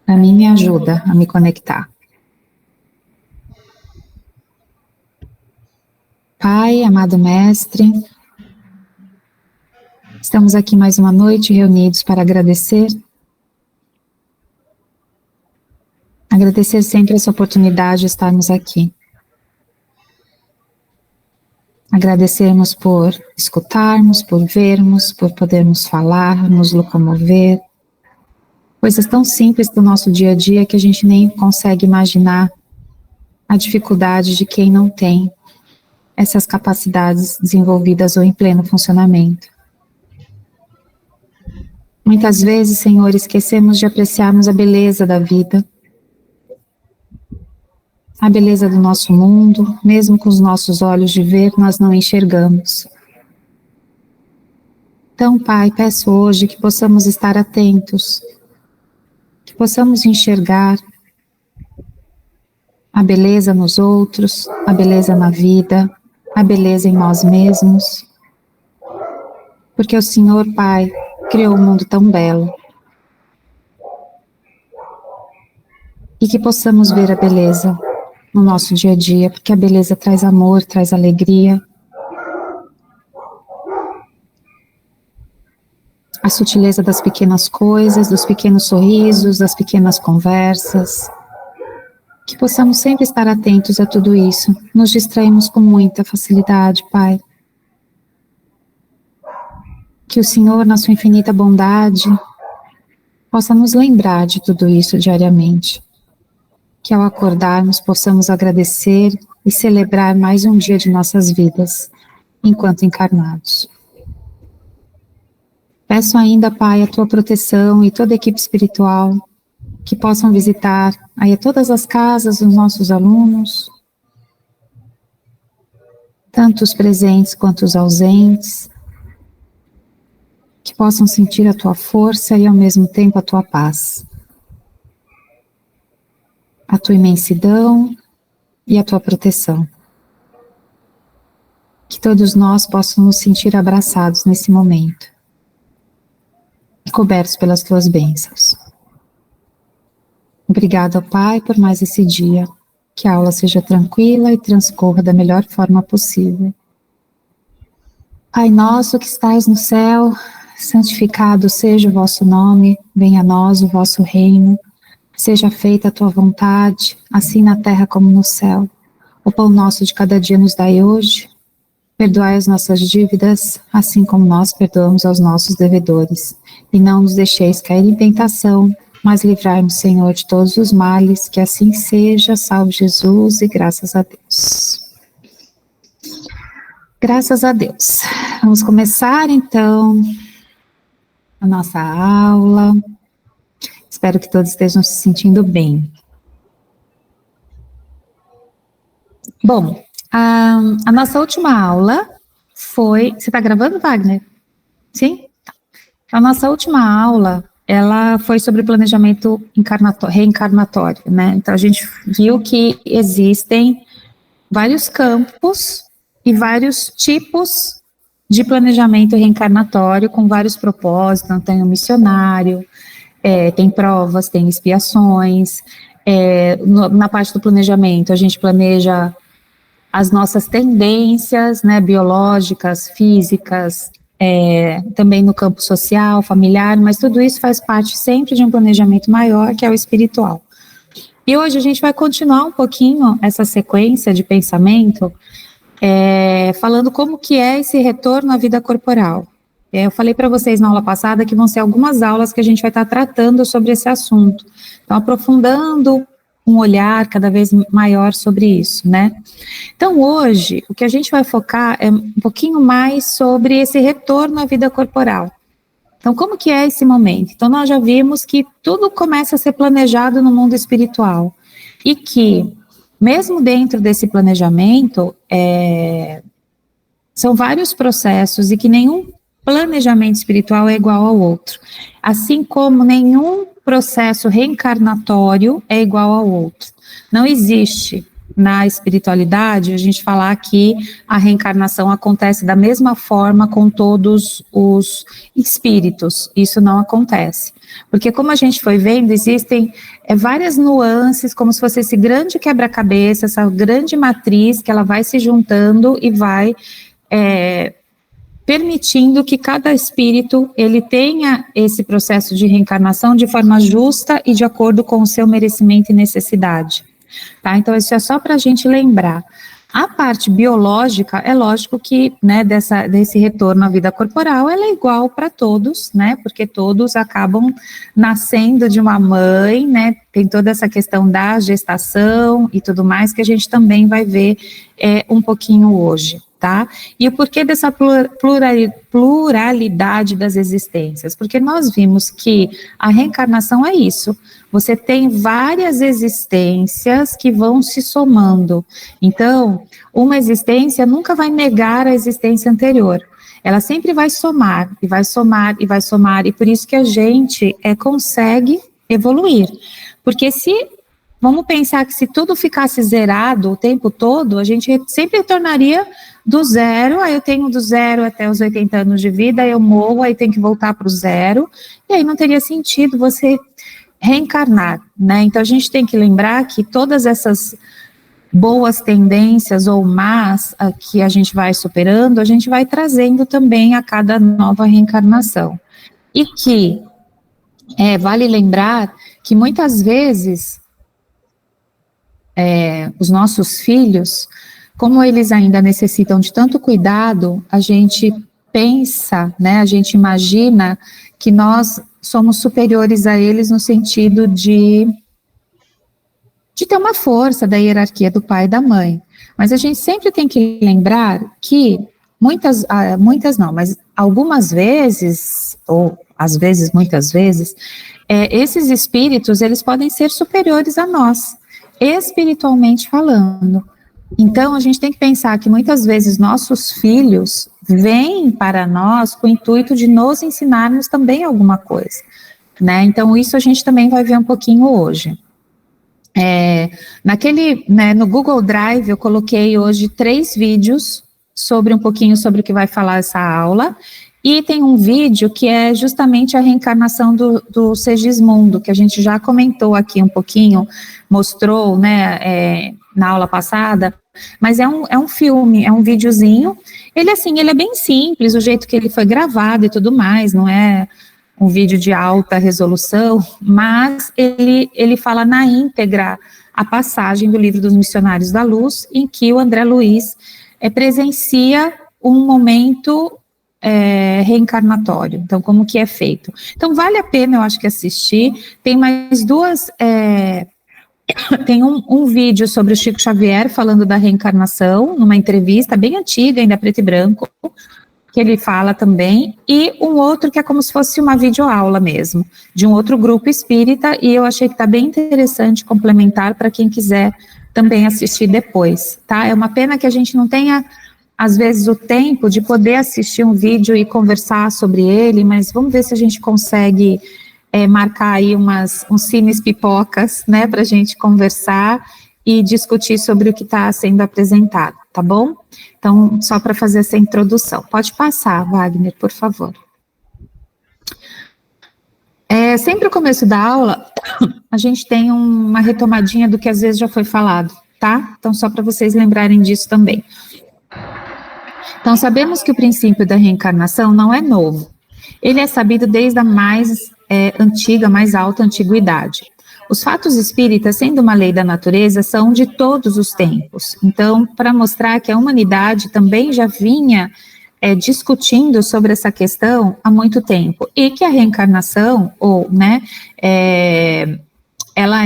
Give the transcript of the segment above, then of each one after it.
Para mim, me ajuda a me conectar. Pai, amado Mestre, estamos aqui mais uma noite reunidos para agradecer. Agradecer sempre essa oportunidade de estarmos aqui. Agradecermos por escutarmos, por vermos, por podermos falar, nos locomover. Coisas tão simples do nosso dia a dia que a gente nem consegue imaginar a dificuldade de quem não tem essas capacidades desenvolvidas ou em pleno funcionamento. Muitas vezes, Senhor, esquecemos de apreciarmos a beleza da vida, a beleza do nosso mundo, mesmo com os nossos olhos de ver, nós não enxergamos. Então, Pai, peço hoje que possamos estar atentos, que possamos enxergar a beleza nos outros, a beleza na vida, a beleza em nós mesmos, porque o Senhor, Pai, criou um mundo tão belo. E que possamos ver a beleza no nosso dia a dia, porque a beleza traz amor, traz alegria. A sutileza das pequenas coisas, dos pequenos sorrisos, das pequenas conversas. Que possamos sempre estar atentos a tudo isso. Nos distraímos com muita facilidade, Pai. Que o Senhor, na sua infinita bondade, possa nos lembrar de tudo isso diariamente. Que ao acordarmos possamos agradecer e celebrar mais um dia de nossas vidas, enquanto encarnados. Peço ainda, Pai, a Tua proteção e toda a equipe espiritual, que possam visitar aí todas as casas dos nossos alunos, tanto os presentes quanto os ausentes, que possam sentir a Tua força e ao mesmo tempo a Tua paz, a Tua imensidão e a Tua proteção. Que todos nós possamos nos sentir abraçados nesse momento e cobertos pelas Tuas bênçãos. Obrigada, Pai, por mais esse dia. Que a aula seja tranquila e transcorra da melhor forma possível. Pai nosso que estais no céu, santificado seja o vosso nome, venha a nós o vosso reino, seja feita a tua vontade, assim na terra como no céu. O pão nosso de cada dia nos dai hoje, perdoai as nossas dívidas, assim como nós perdoamos aos nossos devedores. E não nos deixeis cair em tentação, mas livrai-nos, Senhor, de todos os males, que assim seja, salve Jesus e graças a Deus. Graças a Deus. Vamos começar, então, a nossa aula. Espero que todos estejam se sentindo bem. Bom, a nossa última aula foi... Você está gravando, Wagner? Sim? A nossa última aula, ela foi sobre planejamento reencarnatório, né? Então, a gente viu que existem vários campos e vários tipos de planejamento reencarnatório com vários propósitos. Então, tem o missionário, tem provas, tem expiações. Na parte do planejamento, a gente planeja as nossas tendências, né, biológicas, físicas, também no campo social, familiar, mas tudo isso faz parte sempre de um planejamento maior, que é o espiritual. E hoje a gente vai continuar um pouquinho essa sequência de pensamento, falando como que é esse retorno à vida corporal. Eu falei para vocês na aula passada que vão ser algumas aulas que a gente vai estar tratando sobre esse assunto, então aprofundando um olhar cada vez maior sobre isso, né? Então hoje, o que a gente vai focar é um pouquinho mais sobre esse retorno à vida corporal. Então como que é esse momento? Então nós já vimos que tudo começa a ser planejado no mundo espiritual, e que, mesmo dentro desse planejamento, são vários processos, e que nenhum planejamento espiritual é igual ao outro, assim como nenhum processo reencarnatório é igual ao outro. Não existe na espiritualidade a gente falar que a reencarnação acontece da mesma forma com todos os espíritos. Isso não acontece. Porque como a gente foi vendo, existem várias nuances, como se fosse esse grande quebra-cabeça, essa grande matriz que ela vai se juntando e vai permitindo que cada espírito ele tenha esse processo de reencarnação de forma justa e de acordo com o seu merecimento e necessidade. Tá? Então, isso é só para a gente lembrar. A parte biológica, é lógico que, né, desse retorno à vida corporal, ela é igual para todos, né, porque todos acabam nascendo de uma mãe, né, tem toda essa questão da gestação e tudo mais, que a gente também vai ver um pouquinho hoje, tá? E o porquê dessa pluralidade das existências? Porque nós vimos que a reencarnação é isso, você tem várias existências que vão se somando. Então, uma existência nunca vai negar a existência anterior. Ela sempre vai somar, e vai somar, e vai somar, e por isso que a gente consegue evoluir. Porque vamos pensar que se tudo ficasse zerado o tempo todo, a gente sempre retornaria do zero, aí eu tenho do zero até os 80 anos de vida, aí eu morro, aí tem que voltar para o zero, e aí não teria sentido você reencarnar, né? Então a gente tem que lembrar que todas essas boas tendências ou más que a gente vai superando, a gente vai trazendo também a cada nova reencarnação. E que vale lembrar que muitas vezes os nossos filhos, como eles ainda necessitam de tanto cuidado, a gente pensa, né, a gente imagina que nós somos superiores a eles no sentido de ter uma força da hierarquia do pai e da mãe. Mas a gente sempre tem que lembrar que muitas não, mas algumas vezes, ou às vezes, muitas vezes, esses espíritos, eles podem ser superiores a nós, espiritualmente falando. Então, a gente tem que pensar que muitas vezes nossos filhos vêm para nós com o intuito de nos ensinarmos também alguma coisa, né? Então, isso a gente também vai ver um pouquinho hoje. No Google Drive, eu coloquei hoje 3 vídeos sobre um pouquinho sobre o que vai falar essa aula, e tem um vídeo que é justamente a reencarnação do Segismundo, que a gente já comentou aqui um pouquinho, mostrou, né, na aula passada, mas é um filme, é um videozinho, ele é bem simples, o jeito que ele foi gravado e tudo mais, não é um vídeo de alta resolução, mas ele fala na íntegra a passagem do Livro dos Missionários da Luz, em que o André Luiz presencia um momento reencarnatório, então como que é feito. Então vale a pena, eu acho que assistir, tem mais duas, tem um vídeo sobre o Chico Xavier falando da reencarnação, numa entrevista bem antiga, ainda preto e branco, que ele fala também, e um outro que é como se fosse uma videoaula mesmo, de um outro grupo espírita, e eu achei que está bem interessante, complementar para quem quiser também assistir depois, tá? É uma pena que a gente não tenha, às vezes, o tempo de poder assistir um vídeo e conversar sobre ele, mas vamos ver se a gente consegue marcar aí uns cines pipocas, né, para a gente conversar e discutir sobre o que está sendo apresentado, tá bom? Então, só para fazer essa introdução. Pode passar, Wagner, por favor. Sempre no começo da aula, a gente tem uma retomadinha do que às vezes já foi falado, tá? Então, só para vocês lembrarem disso também. Então, sabemos que o princípio da reencarnação não é novo. Ele é sabido desde a mais antiga, mais alta antiguidade. Os fatos espíritas, sendo uma lei da natureza, são de todos os tempos. Então, para mostrar que a humanidade também já vinha discutindo sobre essa questão há muito tempo, e que a reencarnação, ela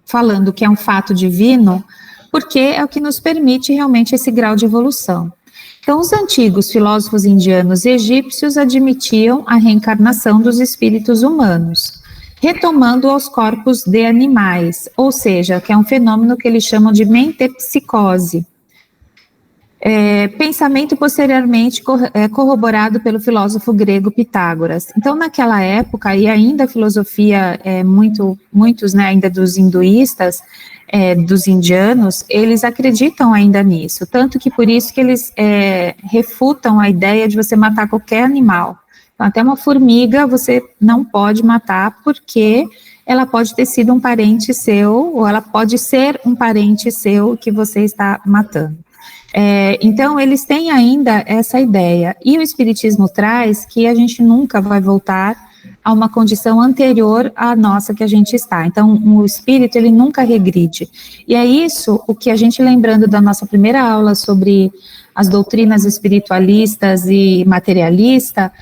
falando que é um fato divino, porque é o que nos permite realmente esse grau de evolução. Então, os antigos filósofos indianos e egípcios admitiam a reencarnação dos espíritos humanos, retomando aos corpos de animais, ou seja, que é um fenômeno que eles chamam de mentepsicose. Pensamento posteriormente corroborado pelo filósofo grego Pitágoras. Então, naquela época, e ainda a filosofia, muitos, né, ainda dos hinduístas, dos indianos, eles acreditam ainda nisso, tanto que por isso que eles refutam a ideia de você matar qualquer animal, Então, até uma formiga você não pode matar porque ela pode ter sido um parente seu, ou ela pode ser um parente seu que você está matando. Então, eles têm ainda essa ideia. E o Espiritismo traz que a gente nunca vai voltar a uma condição anterior à nossa que a gente está. Então, o espírito, ele nunca regride. E é isso o que a gente, lembrando da nossa primeira aula sobre as doutrinas espiritualistas e materialista,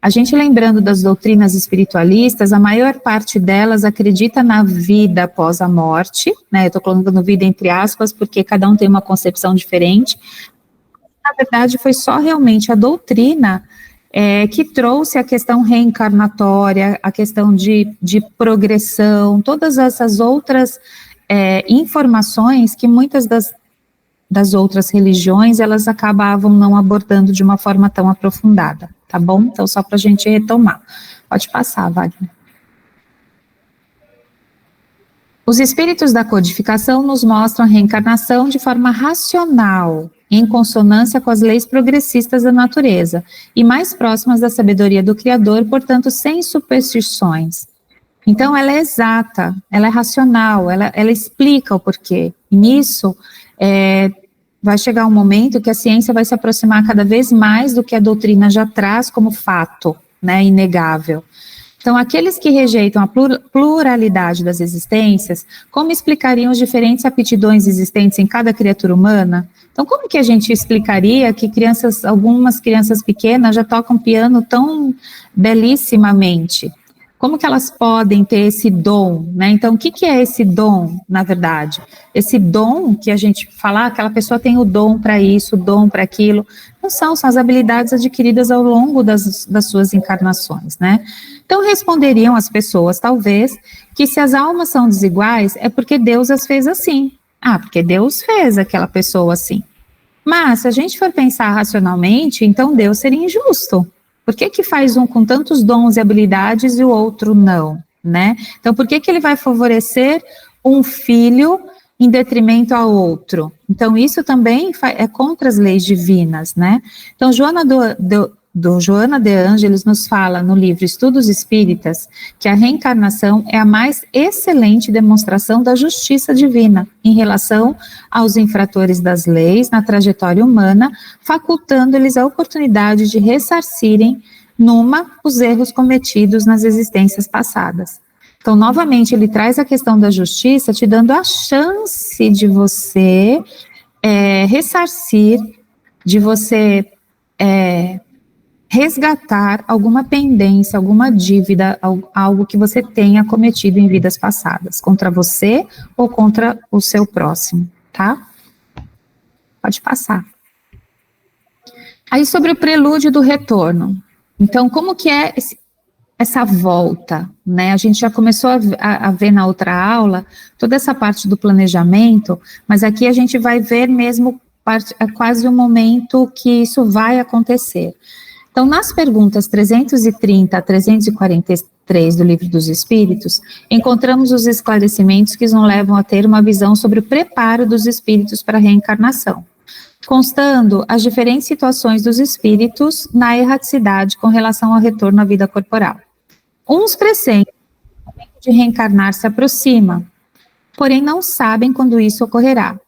a gente lembrando das doutrinas espiritualistas, a maior parte delas acredita na vida após a morte, né? Eu estou colocando vida entre aspas, porque cada um tem uma concepção diferente. Na verdade, foi só realmente a doutrina que trouxe a questão reencarnatória, a questão de progressão, todas essas outras informações que muitas das outras religiões, elas acabavam não abordando de uma forma tão aprofundada, tá bom? Então, só para a gente retomar. Pode passar, Wagner. Os espíritos da codificação nos mostram a reencarnação de forma racional, em consonância com as leis progressistas da natureza, e mais próximas da sabedoria do Criador, portanto, sem superstições. Então, ela é exata, ela é racional, ela explica o porquê. E nisso, vai chegar um momento que a ciência vai se aproximar cada vez mais do que a doutrina já traz como fato, né, inegável. Então, aqueles que rejeitam a pluralidade das existências, como explicariam as diferentes aptidões existentes em cada criatura humana? Então, como que a gente explicaria que algumas crianças pequenas já tocam piano tão belíssimamente? Como que elas podem ter esse dom, né? Então, o que é esse dom, na verdade? Esse dom que a gente fala, aquela pessoa tem o dom para isso, o dom para aquilo, não são as habilidades adquiridas ao longo das suas encarnações, né? Então, responderiam as pessoas, talvez, que se as almas são desiguais, é porque Deus as fez assim. Porque Deus fez aquela pessoa assim. Mas, se a gente for pensar racionalmente, então Deus seria injusto. Por que faz um com tantos dons e habilidades e o outro não, né? Então, por que ele vai favorecer um filho em detrimento ao outro? Então, isso também é contra as leis divinas, né? Então, Joana de Ângeles nos fala no livro Estudos Espíritas que a reencarnação é a mais excelente demonstração da justiça divina em relação aos infratores das leis na trajetória humana, facultando-lhes a oportunidade de ressarcirem os erros cometidos nas existências passadas. Então, novamente, ele traz a questão da justiça, te dando a chance de você ressarcir, de você resgatar alguma pendência, alguma dívida, algo que você tenha cometido em vidas passadas, contra você ou contra o seu próximo, tá? Pode passar. Aí, sobre o prelúdio do retorno. Então, como que é essa volta, né? A gente já começou a ver na outra aula toda essa parte do planejamento, mas aqui a gente vai ver mesmo quase o momento que isso vai acontecer. Então, nas perguntas 330 a 343 do Livro dos Espíritos, encontramos os esclarecimentos que nos levam a ter uma visão sobre o preparo dos espíritos para a reencarnação, constando as diferentes situações dos espíritos na erraticidade com relação ao retorno à vida corporal. Uns pressentem que o momento de reencarnar se aproxima, porém não sabem quando isso ocorrerá.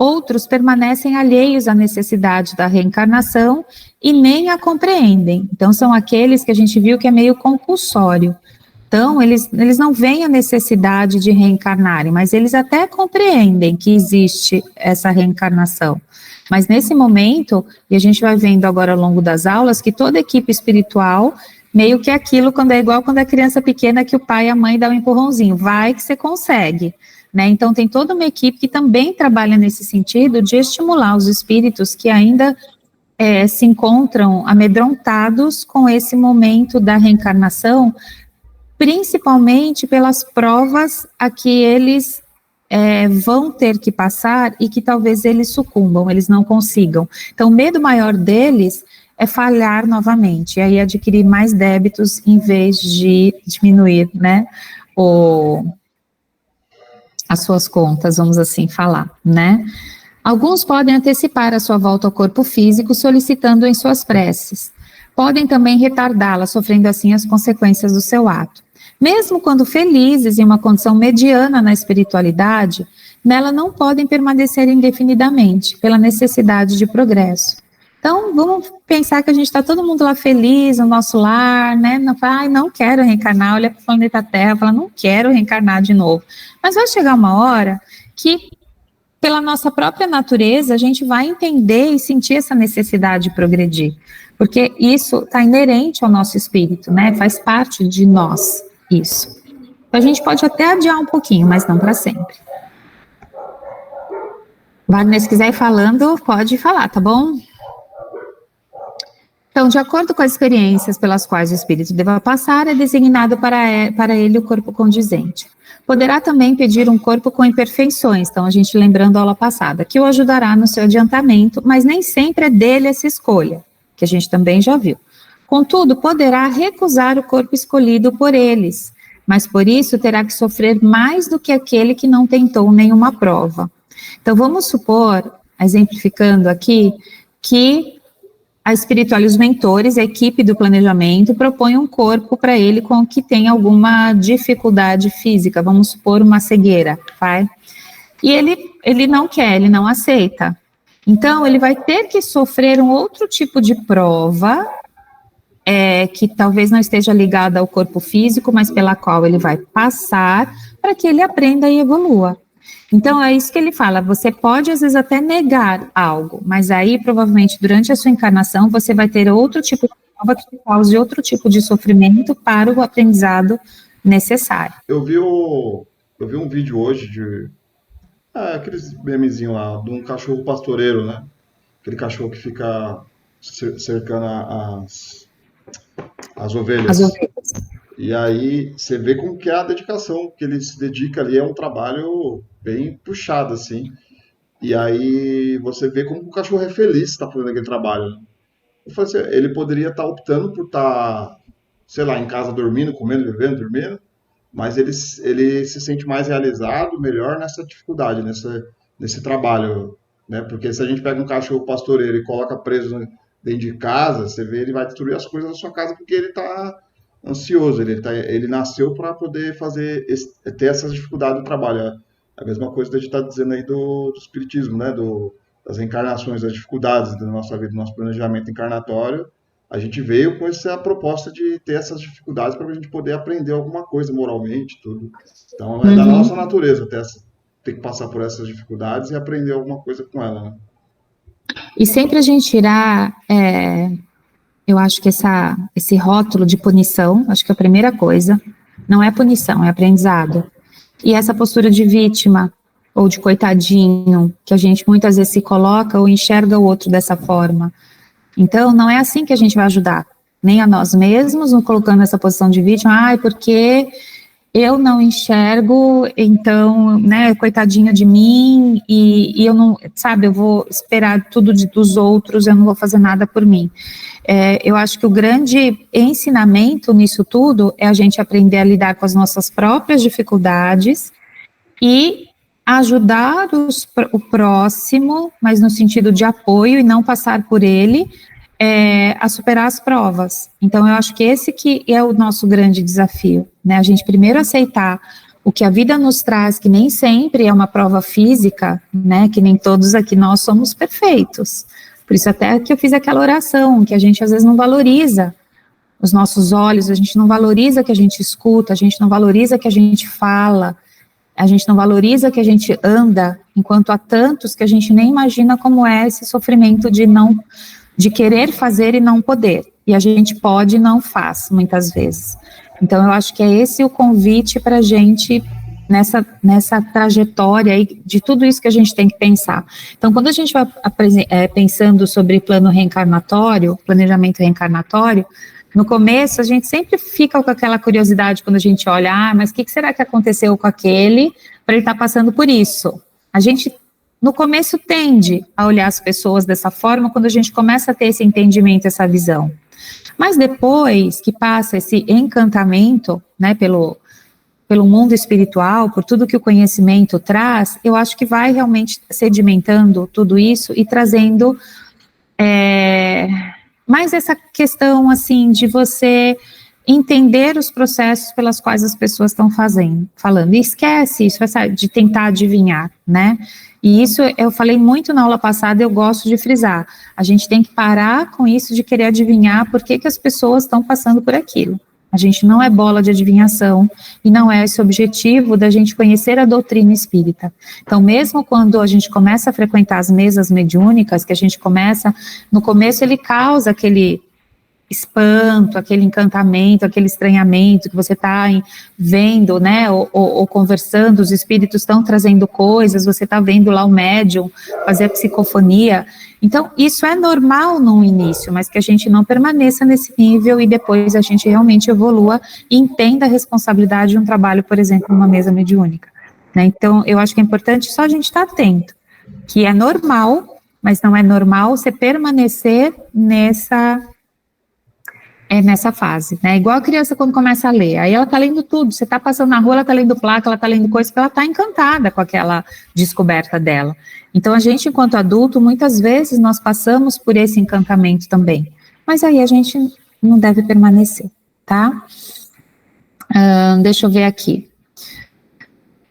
Outros permanecem alheios à necessidade da reencarnação e nem a compreendem. Então, são aqueles que a gente viu que é meio compulsório. Então, eles não veem a necessidade de reencarnarem, mas eles até compreendem que existe essa reencarnação. Mas nesse momento, e a gente vai vendo agora ao longo das aulas, que toda equipe espiritual, meio que é aquilo quando é igual quando é criança pequena que o pai e a mãe dão um empurrãozinho, vai que você consegue. Né? Então, tem toda uma equipe que também trabalha nesse sentido de estimular os espíritos que ainda se encontram amedrontados com esse momento da reencarnação, principalmente pelas provas a que eles vão ter que passar e que talvez eles sucumbam, eles não consigam. Então, o medo maior deles é falhar novamente, e aí adquirir mais débitos em vez de diminuir, né, as suas contas, vamos assim falar, né? Alguns podem antecipar a sua volta ao corpo físico solicitando em suas preces. podem também retardá-la, sofrendo assim as consequências do seu ato. Mesmo quando felizes em uma condição mediana na espiritualidade, nela não podem permanecer indefinidamente, pela necessidade de progresso. Então, vamos pensar que a gente está todo mundo lá feliz no nosso lar, né? Não fala, ai, não quero reencarnar, olha para o planeta Terra, fala, não quero reencarnar de novo. Mas vai chegar uma hora que, pela nossa própria natureza, a gente vai entender e sentir essa necessidade de progredir. Porque isso está inerente ao nosso espírito, né? Faz parte de nós, isso. Então, a gente pode até adiar um pouquinho, mas não para sempre. Wagner, se quiser ir falando, pode falar, tá bom? Então, de acordo com as experiências pelas quais o espírito deva passar, é designado para ele o corpo condizente. Poderá também pedir um corpo com imperfeições, então a gente lembrando a aula passada, que o ajudará no seu adiantamento, mas nem sempre é dele essa escolha, que a gente também já viu. Contudo, poderá recusar o corpo escolhido por eles, mas por isso terá que sofrer mais do que aquele que não tentou nenhuma prova. Então, vamos supor, exemplificando aqui, que a espiritual e os mentores, a equipe do planejamento, propõe um corpo para ele com que tem alguma dificuldade física, vamos supor uma cegueira, vai? E ele não quer, ele não aceita. Então, ele vai ter que sofrer um outro tipo de prova, que talvez não esteja ligada ao corpo físico, mas pela qual ele vai passar para que ele aprenda e evolua. Então, é isso que ele fala, você pode às vezes até negar algo, mas aí provavelmente durante a sua encarnação você vai ter outro tipo de prova que cause outro tipo de sofrimento para o aprendizado necessário. Eu vi um vídeo hoje de aqueles memezinhos lá, de um cachorro pastoreiro, né? Aquele cachorro que fica cercando as ovelhas. As ovelhas. E aí você vê como que é a dedicação que ele se dedica ali, é um trabalho bem puxado, assim. E aí você vê como o cachorro é feliz estar fazendo aquele trabalho, né? Eu falei assim, ele poderia estar optando por estar, sei lá, em casa dormindo, comendo, bebendo, dormindo, mas ele se sente mais realizado, melhor nessa dificuldade, nesse trabalho, né? Porque se a gente pega um cachorro pastoreiro e coloca preso dentro de casa, você vê, ele vai destruir as coisas da sua casa porque ele está ansioso, ele nasceu para poder ter essas dificuldades do trabalho. A mesma coisa que a gente está dizendo aí do espiritismo, né? Das reencarnações, das dificuldades da nossa vida, do nosso planejamento encarnatório. A gente veio com essa proposta de ter essas dificuldades para a gente poder aprender alguma coisa moralmente, tudo. Então, é da nossa natureza ter que passar por essas dificuldades e aprender alguma coisa com ela, né? E sempre a gente tirar, eu acho que esse rótulo de punição, acho que é a primeira coisa, não é punição, é aprendizado. E essa postura de vítima, ou de coitadinho, que a gente muitas vezes se coloca ou enxerga o outro dessa forma. Então, não é assim que a gente vai ajudar, nem a nós mesmos, nos colocando nessa posição de vítima, porque eu não enxergo, então, né, coitadinha de mim, e eu não, sabe, eu vou esperar tudo dos outros, eu não vou fazer nada por mim. Eu acho que o grande ensinamento nisso tudo é a gente aprender a lidar com as nossas próprias dificuldades e ajudar o próximo, mas no sentido de apoio e não passar por ele, a superar as provas. Então, eu acho que esse que é o nosso grande desafio, né? A gente primeiro aceitar o que a vida nos traz, que nem sempre é uma prova física, né? Que nem todos aqui nós somos perfeitos. Por isso até que eu fiz aquela oração, que a gente às vezes não valoriza os nossos olhos, a gente não valoriza que a gente escuta, a gente não valoriza que a gente fala, a gente não valoriza que a gente anda, enquanto há tantos que a gente nem imagina como é esse sofrimento de querer fazer e não poder. E a gente pode e não faz, muitas vezes. Então, eu acho que é esse o convite para a gente, nessa trajetória aí, de tudo isso que a gente tem que pensar. Então, quando a gente vai pensando sobre plano reencarnatório, planejamento reencarnatório, no começo, a gente sempre fica com aquela curiosidade quando a gente olha, mas o que será que aconteceu com aquele para ele estar passando por isso? A gente, no começo, tende a olhar as pessoas dessa forma quando a gente começa a ter esse entendimento, essa visão. Mas depois que passa esse encantamento, né, pelo mundo espiritual, por tudo que o conhecimento traz, eu acho que vai realmente sedimentando tudo isso e trazendo mais essa questão, assim, de você entender os processos pelas quais as pessoas estão falando. E esquece isso, de tentar adivinhar, né? E isso eu falei muito na aula passada, eu gosto de frisar. A gente tem que parar com isso de querer adivinhar por que as pessoas estão passando por aquilo. A gente não é bola de adivinhação e não é esse o objetivo da gente conhecer a doutrina espírita. Então, mesmo quando a gente começa a frequentar as mesas mediúnicas, que a gente começa, no começo ele causa aquele espanto, aquele encantamento, aquele estranhamento que você está vendo, né, ou conversando, os espíritos estão trazendo coisas, você está vendo lá o médium fazer a psicofonia. Então, isso é normal no início, mas que a gente não permaneça nesse nível e depois a gente realmente evolua e entenda a responsabilidade de um trabalho, por exemplo, numa mesa mediúnica, né? Então, eu acho que é importante só a gente estar atento, que é normal, mas não é normal você permanecer nessa fase, né? Igual a criança quando começa a ler, aí ela tá lendo tudo, você tá passando na rua, ela tá lendo placa, ela tá lendo coisa, que ela tá encantada com aquela descoberta dela. Então, a gente, enquanto adulto, muitas vezes nós passamos por esse encantamento também, mas aí a gente não deve permanecer, tá? Deixa eu ver aqui.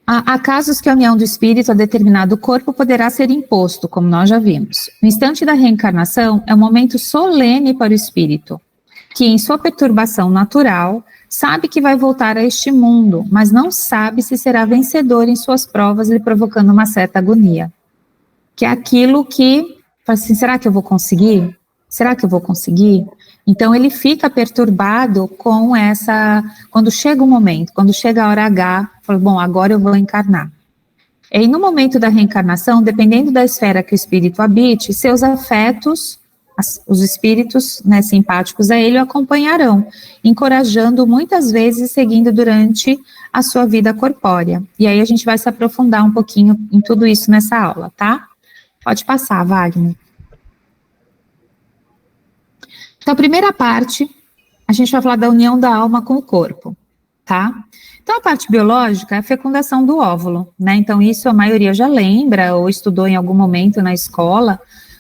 Há casos que a união do espírito a determinado corpo poderá ser imposto, como nós já vimos. No instante da reencarnação, é um momento solene para o espírito, que em sua perturbação natural, sabe que vai voltar a este mundo, mas não sabe se será vencedor em suas provas, lhe provocando uma certa agonia. Que é aquilo que, assim, será que eu vou conseguir? Será que eu vou conseguir? Então ele fica perturbado com quando chega o momento, quando chega a hora H, fala, bom, agora eu vou encarnar. E no momento da reencarnação, dependendo da esfera que o espírito habite, seus afetos, os espíritos, né, simpáticos a ele o acompanharão, encorajando muitas vezes, seguindo durante a sua vida corpórea. E aí a gente vai se aprofundar um pouquinho em tudo isso nessa aula, tá? Pode passar, Wagner. Então, a primeira parte, a gente vai falar da união da alma com o corpo, tá? Então, a parte biológica é a fecundação do óvulo, né? Então, isso a maioria já lembra ou estudou em algum momento na escola,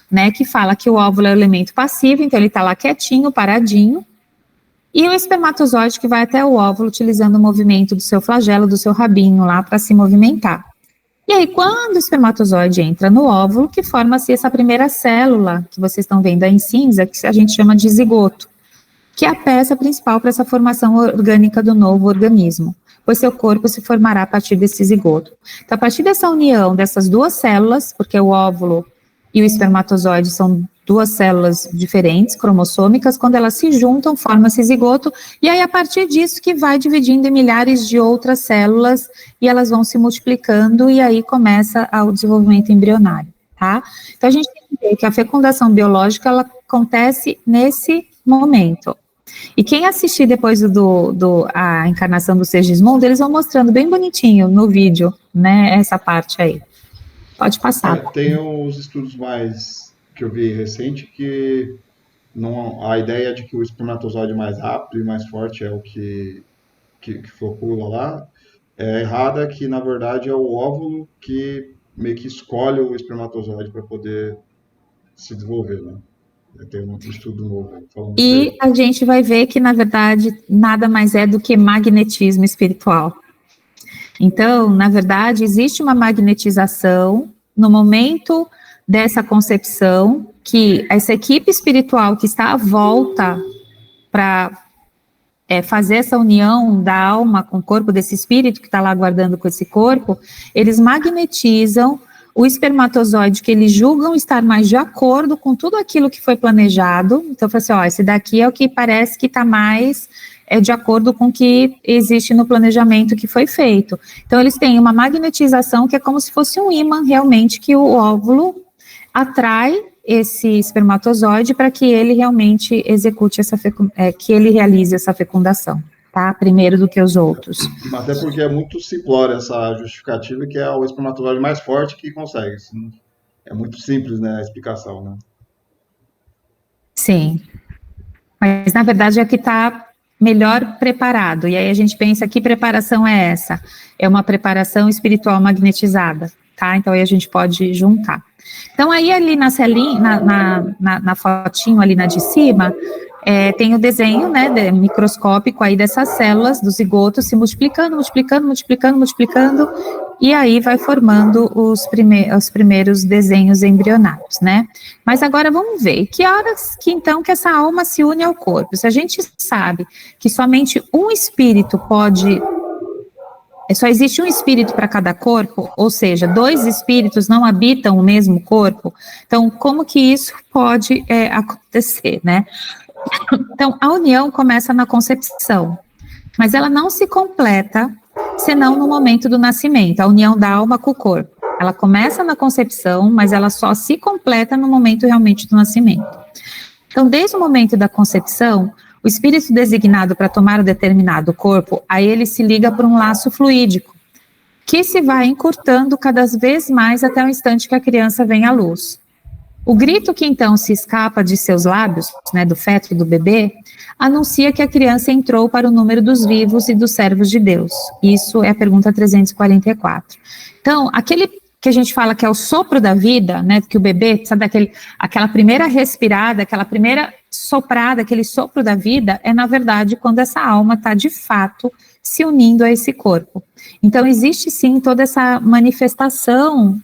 né, que fala que o óvulo é o elemento passivo, então ele está lá quietinho, paradinho, e o espermatozoide que vai até o óvulo utilizando o movimento do seu flagelo, do seu rabinho lá para se movimentar. E aí, quando o espermatozoide entra no óvulo, que forma-se essa primeira célula, que vocês estão vendo aí em cinza, que a gente chama de zigoto, que é a peça principal para essa formação orgânica do novo organismo, pois seu corpo se formará a partir desse zigoto. Então, a partir dessa união dessas duas células, porque o óvulo e o espermatozoide são duas células diferentes, cromossômicas, quando elas se juntam, forma-se zigoto, e aí a partir disso que vai dividindo em milhares de outras células, e elas vão se multiplicando, e aí começa o desenvolvimento embrionário, tá? Então a gente tem que ver que a fecundação biológica, ela acontece nesse momento. E quem assistir depois a encarnação do Segismundo, eles vão mostrando bem bonitinho no vídeo, né, essa parte aí. Pode passar. Tem os estudos que eu vi recente que a ideia de que o espermatozoide mais rápido e mais forte é o que flocula lá, é errada, que na verdade é o óvulo que meio que escolhe o espermatozoide para poder se desenvolver, né? Tem um estudo novo falando E a gente vai ver que, na verdade, nada mais é do que magnetismo espiritual. Então, na verdade, existe uma magnetização no momento dessa concepção, que essa equipe espiritual que está à volta para fazer essa união da alma com o corpo desse espírito que está lá guardando com esse corpo, eles magnetizam o espermatozoide que eles julgam estar mais de acordo com tudo aquilo que foi planejado. Então, eu falei assim, ó, esse daqui é o que parece que está mais de acordo com o que existe no planejamento que foi feito. Então, eles têm uma magnetização que é como se fosse um ímã, realmente, que o óvulo atrai esse espermatozoide para que ele realmente execute que ele realize essa fecundação, tá? Primeiro do que os outros. Até porque é muito simplória essa justificativa, que é o espermatozoide mais forte que consegue. Assim, é muito simples, né, a explicação, né? Sim. Mas, na verdade, é que está melhor preparado. E aí a gente pensa, que preparação é essa? É uma preparação espiritual magnetizada, tá? Então aí a gente pode juntar. Então, aí ali na celinha, na fotinho ali na de cima, tem o desenho, né, microscópico aí dessas células do zigoto se multiplicando, multiplicando, multiplicando, multiplicando, e aí vai formando os primeiros desenhos embrionários, né? Mas agora vamos ver, que horas que então que essa alma se une ao corpo? Se a gente sabe que somente um espírito pode... Só existe um espírito para cada corpo, ou seja, 2 espíritos não habitam o mesmo corpo. Então, como que isso pode acontecer, né? Então, a união começa na concepção, mas ela não se completa senão no momento do nascimento, a união da alma com o corpo. Ela começa na concepção, mas ela só se completa no momento realmente do nascimento. Então, desde o momento da concepção, o espírito designado para tomar um determinado corpo, aí ele se liga por um laço fluídico, que se vai encurtando cada vez mais até o instante que a criança vem à luz. O grito que então se escapa de seus lábios, né, do feto do bebê, anuncia que a criança entrou para o número dos vivos e dos servos de Deus. Isso é a pergunta 344. Então, aquele que a gente fala que é o sopro da vida, né, que o bebê precisa aquela primeira respirada, aquela primeira soprada, aquele sopro da vida, é na verdade quando essa alma está de fato se unindo a esse corpo. Então, existe sim toda essa manifestação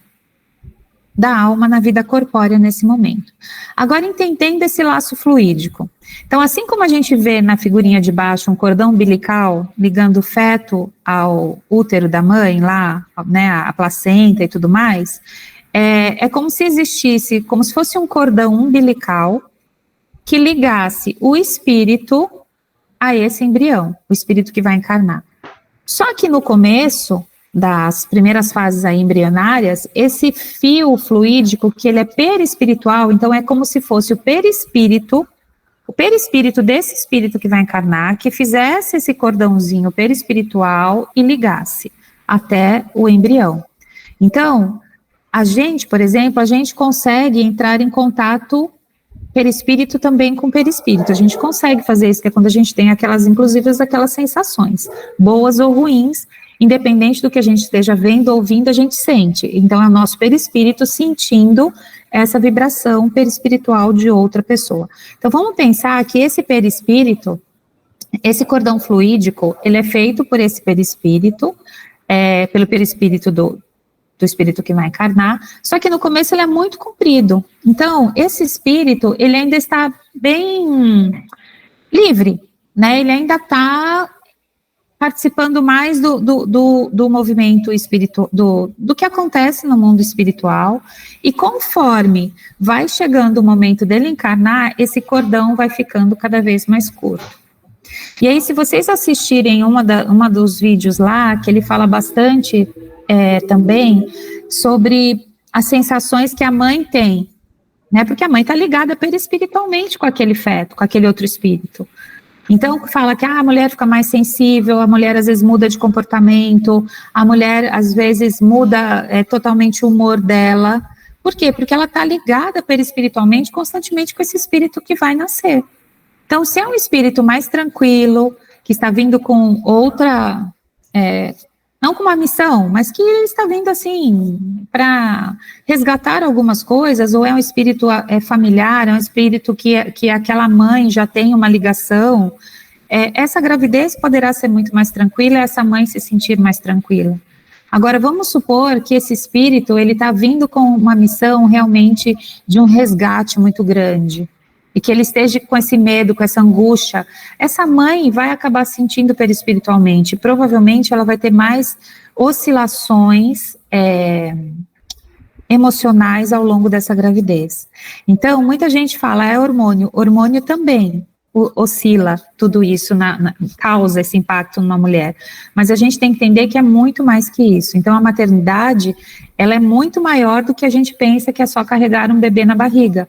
da alma na vida corpórea nesse momento. Agora, entendendo esse laço fluídico. Então, assim como a gente vê na figurinha de baixo um cordão umbilical ligando o feto ao útero da mãe, lá, né, a placenta e tudo mais, é como se existisse, como se fosse um cordão umbilical que ligasse o espírito a esse embrião, o espírito que vai encarnar. Só que no começo das primeiras fases aí embrionárias, esse fio fluídico, que ele é perispiritual, então é como se fosse o perispírito desse espírito que vai encarnar, que fizesse esse cordãozinho perispiritual e ligasse até o embrião. Então, a gente, por exemplo, a gente consegue entrar em contato perispírito também com perispírito. A gente consegue fazer isso, que é quando a gente tem inclusive aquelas sensações, boas ou ruins, independente do que a gente esteja vendo ou ouvindo, a gente sente. Então, é o nosso perispírito sentindo essa vibração perispiritual de outra pessoa. Então, vamos pensar que esse perispírito, esse cordão fluídico, ele é feito por esse perispírito, pelo perispírito do espírito que vai encarnar, só que no começo ele é muito comprido. Então, esse espírito, ele ainda está bem livre, né? Ele ainda está participando mais do movimento espiritual, do que acontece no mundo espiritual, e conforme vai chegando o momento dele encarnar, esse cordão vai ficando cada vez mais curto. E aí, se vocês assistirem uma dos vídeos lá, que ele fala bastante também sobre as sensações que a mãe tem, né? Porque a mãe está ligada perispiritualmente com aquele feto, com aquele outro espírito. Então, fala que a mulher fica mais sensível, a mulher às vezes muda de comportamento, a mulher às vezes muda totalmente o humor dela. Por quê? Porque ela está ligada perispiritualmente constantemente com esse espírito que vai nascer. Então, se é um espírito mais tranquilo, que está vindo com outra, não com uma missão, mas que está vindo assim, para resgatar algumas coisas, ou é um espírito familiar, é um espírito que aquela mãe já tem uma ligação, essa gravidez poderá ser muito mais tranquila, essa mãe se sentir mais tranquila. Agora, vamos supor que esse espírito, ele está vindo com uma missão realmente de um resgate muito grande, e que ele esteja com esse medo, com essa angústia, essa mãe vai acabar sentindo perispiritualmente, provavelmente ela vai ter mais oscilações emocionais ao longo dessa gravidez. Então, muita gente fala, hormônio também oscila tudo isso, causa esse impacto numa mulher, mas a gente tem que entender que é muito mais que isso. Então, a maternidade, ela é muito maior do que a gente pensa que é só carregar um bebê na barriga.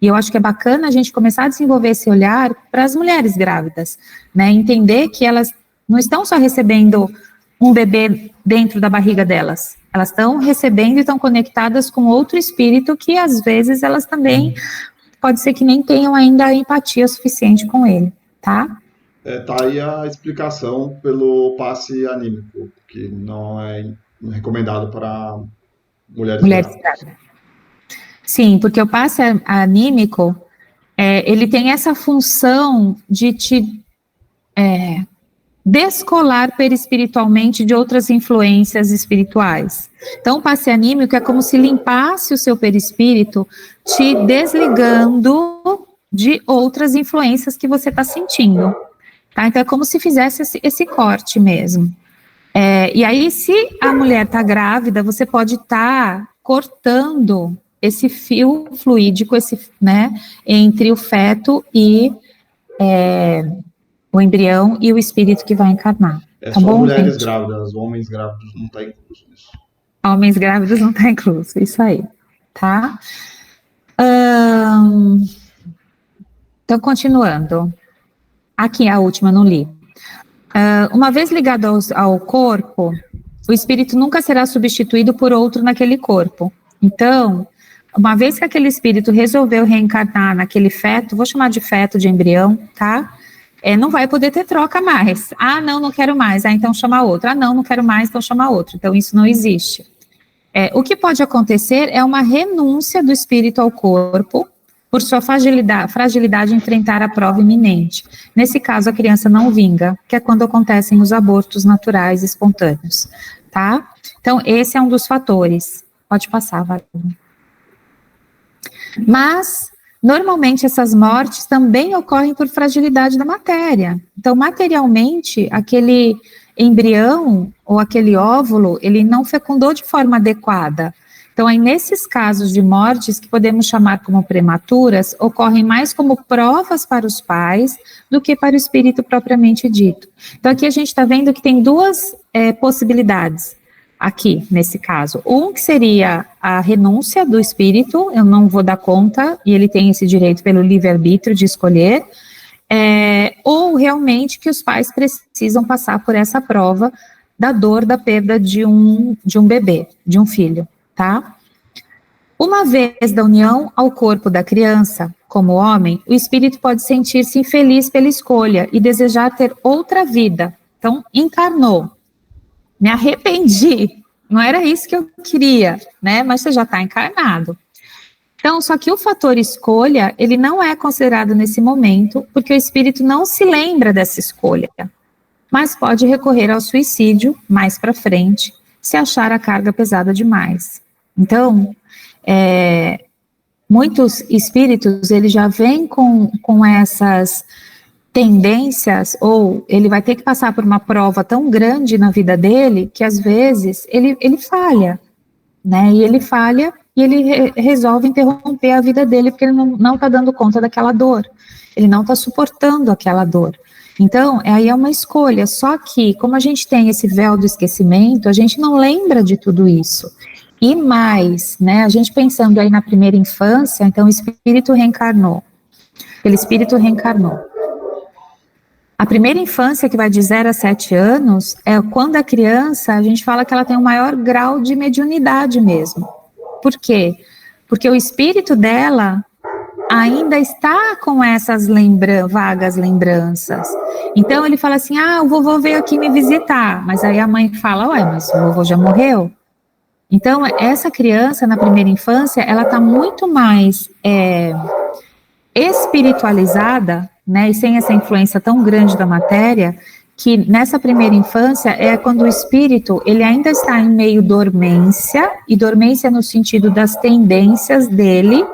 E eu acho que é bacana a gente começar a desenvolver esse olhar para as mulheres grávidas, né? Entender que elas não estão só recebendo um bebê dentro da barriga delas, elas estão recebendo e estão conectadas com outro espírito que às vezes elas também, pode ser que nem tenham ainda a empatia suficiente com ele, tá? Tá aí a explicação pelo passe anímico, que não é recomendado para mulheres grávidas. Sim, porque o passe anímico, ele tem essa função de te descolar perispiritualmente de outras influências espirituais. Então, o passe anímico é como se limpasse o seu perispírito, te desligando de outras influências que você está sentindo. Tá? Então, é como se fizesse esse corte mesmo. E aí, se a mulher está grávida, você pode estar cortando esse fio fluídico, né, entre o feto e o embrião e o espírito que vai encarnar. É Tá só bom, mulheres gente? grávidas, homens grávidos não está incluso nisso. Homens grávidos não está incluso, isso aí, tá? Então, continuando. Aqui, a última, não li. Uma vez ligado ao corpo, o espírito nunca será substituído por outro naquele corpo. Então, uma vez que aquele espírito resolveu reencarnar naquele feto, vou chamar de feto, de embrião, tá? Não vai poder ter troca mais. Ah, não quero mais. Ah, então chama outro. Ah, não quero mais, então chama outro. Então, isso não existe. O que pode acontecer é uma renúncia do espírito ao corpo, por sua fragilidade em enfrentar a prova iminente. Nesse caso, a criança não vinga, que é quando acontecem os abortos naturais espontâneos, tá? Então, esse é um dos fatores. Pode passar, Wagner. Mas, normalmente, essas mortes também ocorrem por fragilidade da matéria. Então, materialmente, aquele embrião ou aquele óvulo, ele não fecundou de forma adequada. Então, aí nesses casos de mortes, que podemos chamar como prematuras, ocorrem mais como provas para os pais do que para o espírito propriamente dito. Então, aqui a gente está vendo que tem duas possibilidades, aqui, nesse caso. Um que seria a renúncia do espírito, eu não vou dar conta, e ele tem esse direito pelo livre-arbítrio de escolher, ou realmente que os pais precisam passar por essa prova da dor da perda de um bebê, de um filho. Tá? Uma vez da união ao corpo da criança, como homem, o espírito pode sentir-se infeliz pela escolha e desejar ter outra vida. Então, encarnou. Me arrependi. Não era isso que eu queria, né? Mas você já está encarnado. Então, só que o fator escolha, ele não é considerado nesse momento, porque o espírito não se lembra dessa escolha, mas pode recorrer ao suicídio mais para frente, se achar a carga pesada demais. Então, muitos espíritos, ele já vem com essas tendências, ou ele vai ter que passar por uma prova tão grande na vida dele, que às vezes ele falha, né, e ele falha, e ele resolve interromper a vida dele, porque ele não está dando conta daquela dor, ele não está suportando aquela dor. Então, aí é uma escolha, só que, como a gente tem esse véu do esquecimento, a gente não lembra de tudo isso. E mais, né, a gente pensando aí na primeira infância, então o espírito reencarnou. Aquele espírito reencarnou. A primeira infância, que vai de 0 a 7 anos, é quando a criança, a gente fala que ela tem um maior grau de mediunidade mesmo. Por quê? Porque o espírito dela ainda está com essas vagas lembranças. Então ele fala assim, o vovô veio aqui me visitar, mas aí a mãe fala, mas o vovô já morreu? Então essa criança na primeira infância, ela está muito mais espiritualizada, né, e sem essa influência tão grande da matéria, que nessa primeira infância é quando o espírito, ele ainda está em meio dormência, e dormência no sentido das tendências dele,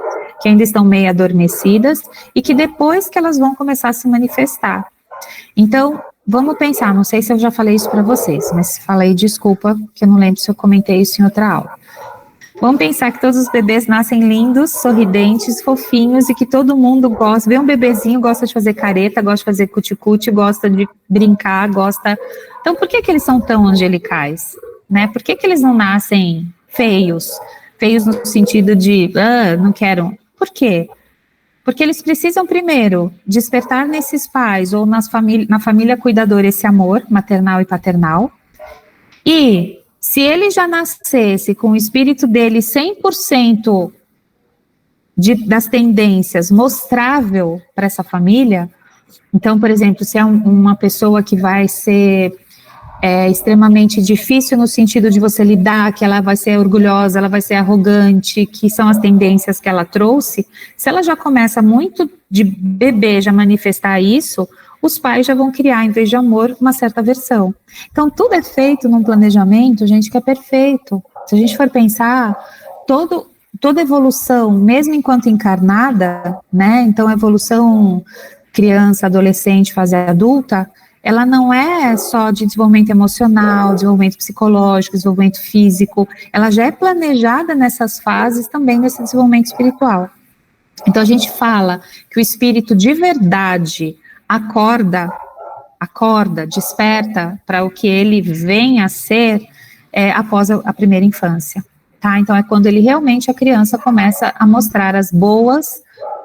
que ainda estão meio adormecidas, e que depois que elas vão começar a se manifestar. Então, vamos pensar, não sei se eu já falei isso para vocês, mas se falei, desculpa, que eu não lembro se eu comentei isso em outra aula. Vamos pensar que todos os bebês nascem lindos, sorridentes, fofinhos, e que todo mundo gosta, vê um bebezinho, gosta de fazer careta, gosta de fazer cuticute, gosta de brincar, gosta... Então, por que eles são tão angelicais? Né? Por que eles não nascem feios? Feios no sentido de, não quero... Por quê? Porque eles precisam, primeiro, despertar nesses pais ou na família cuidadora esse amor maternal e paternal. E se ele já nascesse com o espírito dele 100% das tendências mostrável para essa família, então, por exemplo, se é uma pessoa que vai ser é extremamente difícil no sentido de você lidar, que ela vai ser orgulhosa, ela vai ser arrogante, que são as tendências que ela trouxe, se ela já começa muito de bebê já manifestar isso, os pais já vão criar, em vez de amor, uma certa aversão. Então, tudo é feito num planejamento, gente, que é perfeito. Se a gente for pensar, toda evolução, mesmo enquanto encarnada, né, então a evolução criança, adolescente, fase adulta, ela não é só de desenvolvimento emocional, desenvolvimento psicológico, desenvolvimento físico, ela já é planejada nessas fases também nesse desenvolvimento espiritual. Então a gente fala que o espírito de verdade acorda, desperta para o que ele vem a ser após a primeira infância, tá? Então é quando ele realmente, a criança começa a mostrar as boas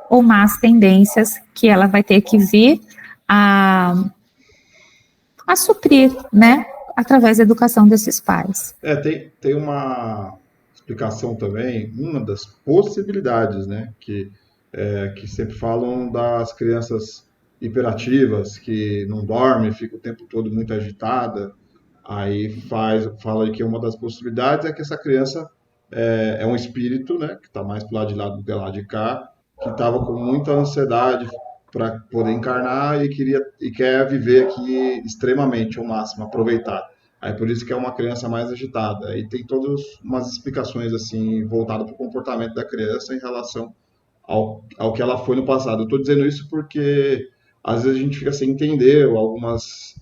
ou más tendências que ela vai ter que vir a suprir, né, através da educação desses pais. Tem uma explicação também, uma das possibilidades, né, que sempre falam das crianças hiperativas, que não dormem, fica o tempo todo muito agitada, aí fala que uma das possibilidades é que essa criança é um espírito, né, que está mais pro lado de lá de cá, que estava com muita ansiedade para poder encarnar e quer viver aqui extremamente, ao máximo, aproveitar. Aí por isso que é uma criança mais agitada. Aí tem todas umas explicações assim voltadas para o comportamento da criança em relação ao que ela foi no passado. Eu estou dizendo isso porque às vezes a gente fica sem entender algumas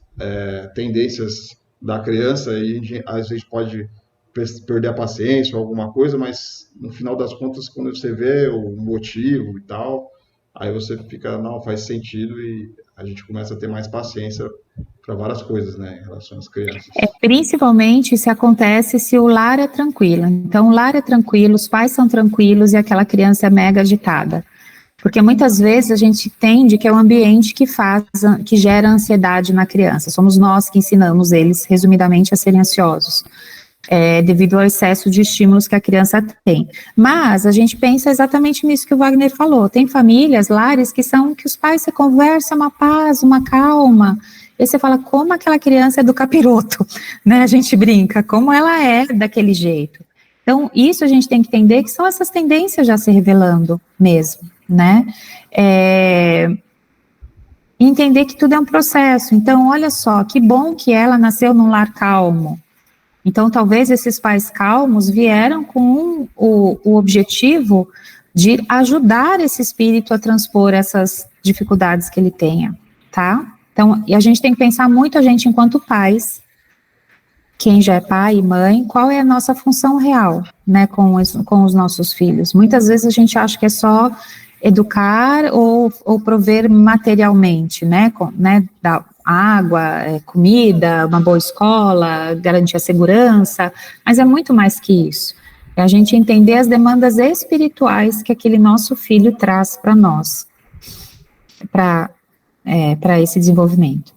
tendências da criança e às vezes pode perder a paciência ou alguma coisa, mas no final das contas, quando você vê o motivo e tal, aí você fica, não, faz sentido e a gente começa a ter mais paciência para várias coisas, né, em relação às crianças. Principalmente se acontece se o lar é tranquilo. Então, o lar é tranquilo, os pais são tranquilos e aquela criança é mega agitada. Porque muitas vezes a gente entende que é o ambiente que gera ansiedade na criança. Somos nós que ensinamos eles, resumidamente, a serem ansiosos. Devido ao excesso de estímulos que a criança tem. Mas a gente pensa exatamente nisso que o Wagner falou. Tem famílias, lares, que os pais se conversam, uma paz, uma calma. E você fala, como aquela criança é do capiroto, né? A gente brinca, como ela é daquele jeito. Então, isso a gente tem que entender que são essas tendências já se revelando mesmo, né? Entender que tudo é um processo. Então, olha só, que bom que ela nasceu num lar calmo. Então, talvez esses pais calmos vieram com o objetivo de ajudar esse espírito a transpor essas dificuldades que ele tenha, tá? Então, e a gente tem que pensar muito, a gente enquanto pais, quem já é pai e mãe, qual é a nossa função real, né, com os nossos filhos. Muitas vezes a gente acha que é só educar ou prover materialmente, né, dar água, comida, uma boa escola, garantir a segurança, mas é muito mais que isso. É a gente entender as demandas espirituais que aquele nosso filho traz para nós, para esse desenvolvimento.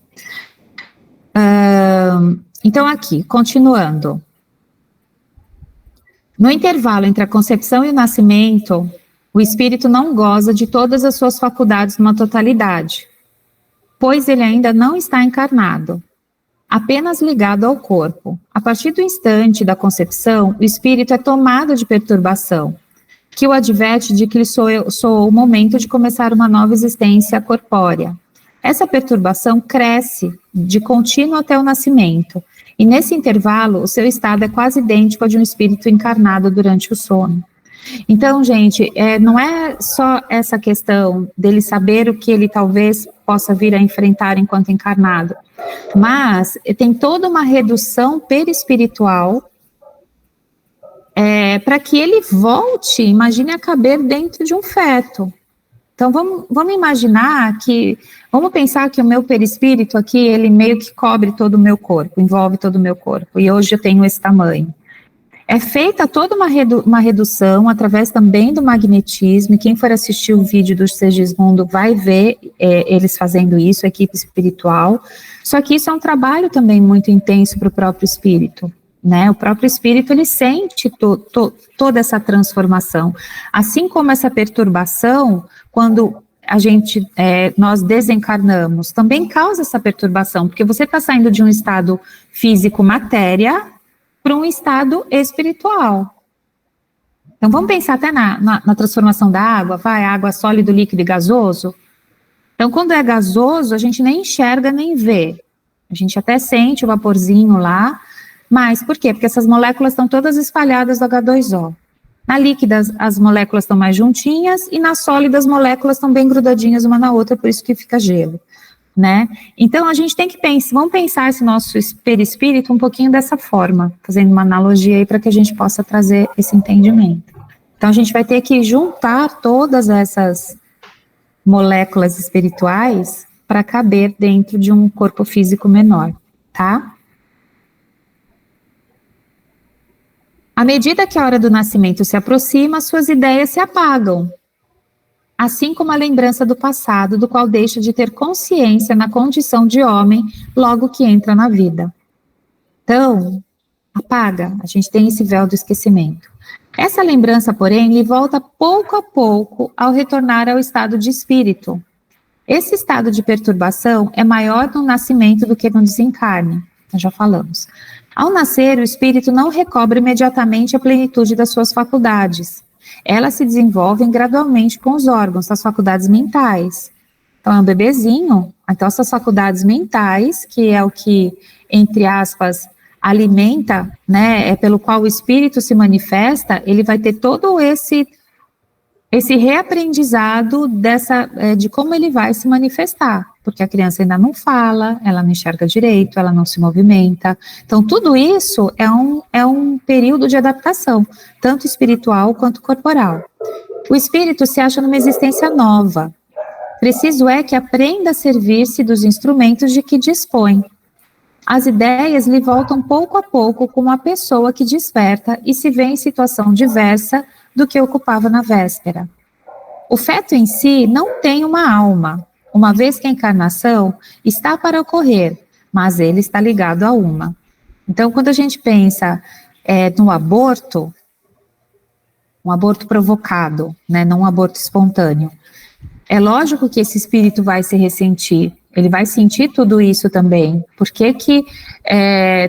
Então aqui, continuando. No intervalo entre a concepção e o nascimento, o espírito não goza de todas as suas faculdades numa totalidade, pois ele ainda não está encarnado, apenas ligado ao corpo. A partir do instante da concepção, o espírito é tomado de perturbação, que o adverte de que lhe soou o momento de começar uma nova existência corpórea. Essa perturbação cresce de contínuo até o nascimento, e nesse intervalo, o seu estado é quase idêntico ao de um espírito encarnado durante o sono. Então, gente, não é só essa questão dele saber o que ele talvez possa vir a enfrentar enquanto encarnado, mas tem toda uma redução perispiritual para que ele volte, imagine, a caber dentro de um feto. Então, vamos imaginar vamos pensar que o meu perispírito aqui, ele meio que cobre todo o meu corpo, envolve todo o meu corpo, e hoje eu tenho esse tamanho. É feita toda uma redução através também do magnetismo, e quem for assistir o vídeo do Sergismundo vai ver eles fazendo isso, a equipe espiritual, só que isso é um trabalho também muito intenso para o próprio espírito, né? O próprio espírito, ele sente toda essa transformação, assim como essa perturbação, quando nós desencarnamos, também causa essa perturbação, porque você está saindo de um estado físico, matéria, para um estado espiritual. Então, vamos pensar até na transformação da água, água sólido, líquido e gasoso. Então, quando é gasoso, a gente nem enxerga, nem vê. A gente até sente o vaporzinho lá, mas por quê? Porque essas moléculas estão todas espalhadas no H2O. Na líquida, as moléculas estão mais juntinhas, e nas sólidas, as moléculas estão bem grudadinhas uma na outra, por isso que fica gelo, né? Então, a gente tem que vamos pensar esse nosso perispírito um pouquinho dessa forma, fazendo uma analogia aí para que a gente possa trazer esse entendimento. Então, a gente vai ter que juntar todas essas moléculas espirituais para caber dentro de um corpo físico menor, tá? À medida que a hora do nascimento se aproxima, suas ideias se apagam, assim como a lembrança do passado, do qual deixa de ter consciência na condição de homem logo que entra na vida. Então, apaga, a gente tem esse véu do esquecimento. Essa lembrança, porém, lhe volta pouco a pouco ao retornar ao estado de espírito. Esse estado de perturbação é maior no nascimento do que no desencarne, nós já falamos. Ao nascer, o espírito não recobre imediatamente a plenitude das suas faculdades. Elas se desenvolvem gradualmente com os órgãos, as faculdades mentais. Então, é um bebezinho, então essas faculdades mentais, que é o que, entre aspas, alimenta, né, é pelo qual o espírito se manifesta, ele vai ter todo esse reaprendizado de como ele vai se manifestar, porque a criança ainda não fala, ela não enxerga direito, ela não se movimenta. Então, tudo isso é um período de adaptação, tanto espiritual quanto corporal. O espírito se acha numa existência nova. Preciso é que aprenda a servir-se dos instrumentos de que dispõe. As ideias lhe voltam pouco a pouco como a pessoa que desperta e se vê em situação diversa do que ocupava na véspera. O feto em si não tem uma alma, uma vez que a encarnação está para ocorrer, mas ele está ligado a uma. Então, quando a gente pensa no aborto, um aborto provocado, né, não um aborto espontâneo, é lógico que esse espírito vai se ressentir, ele vai sentir tudo isso também, porque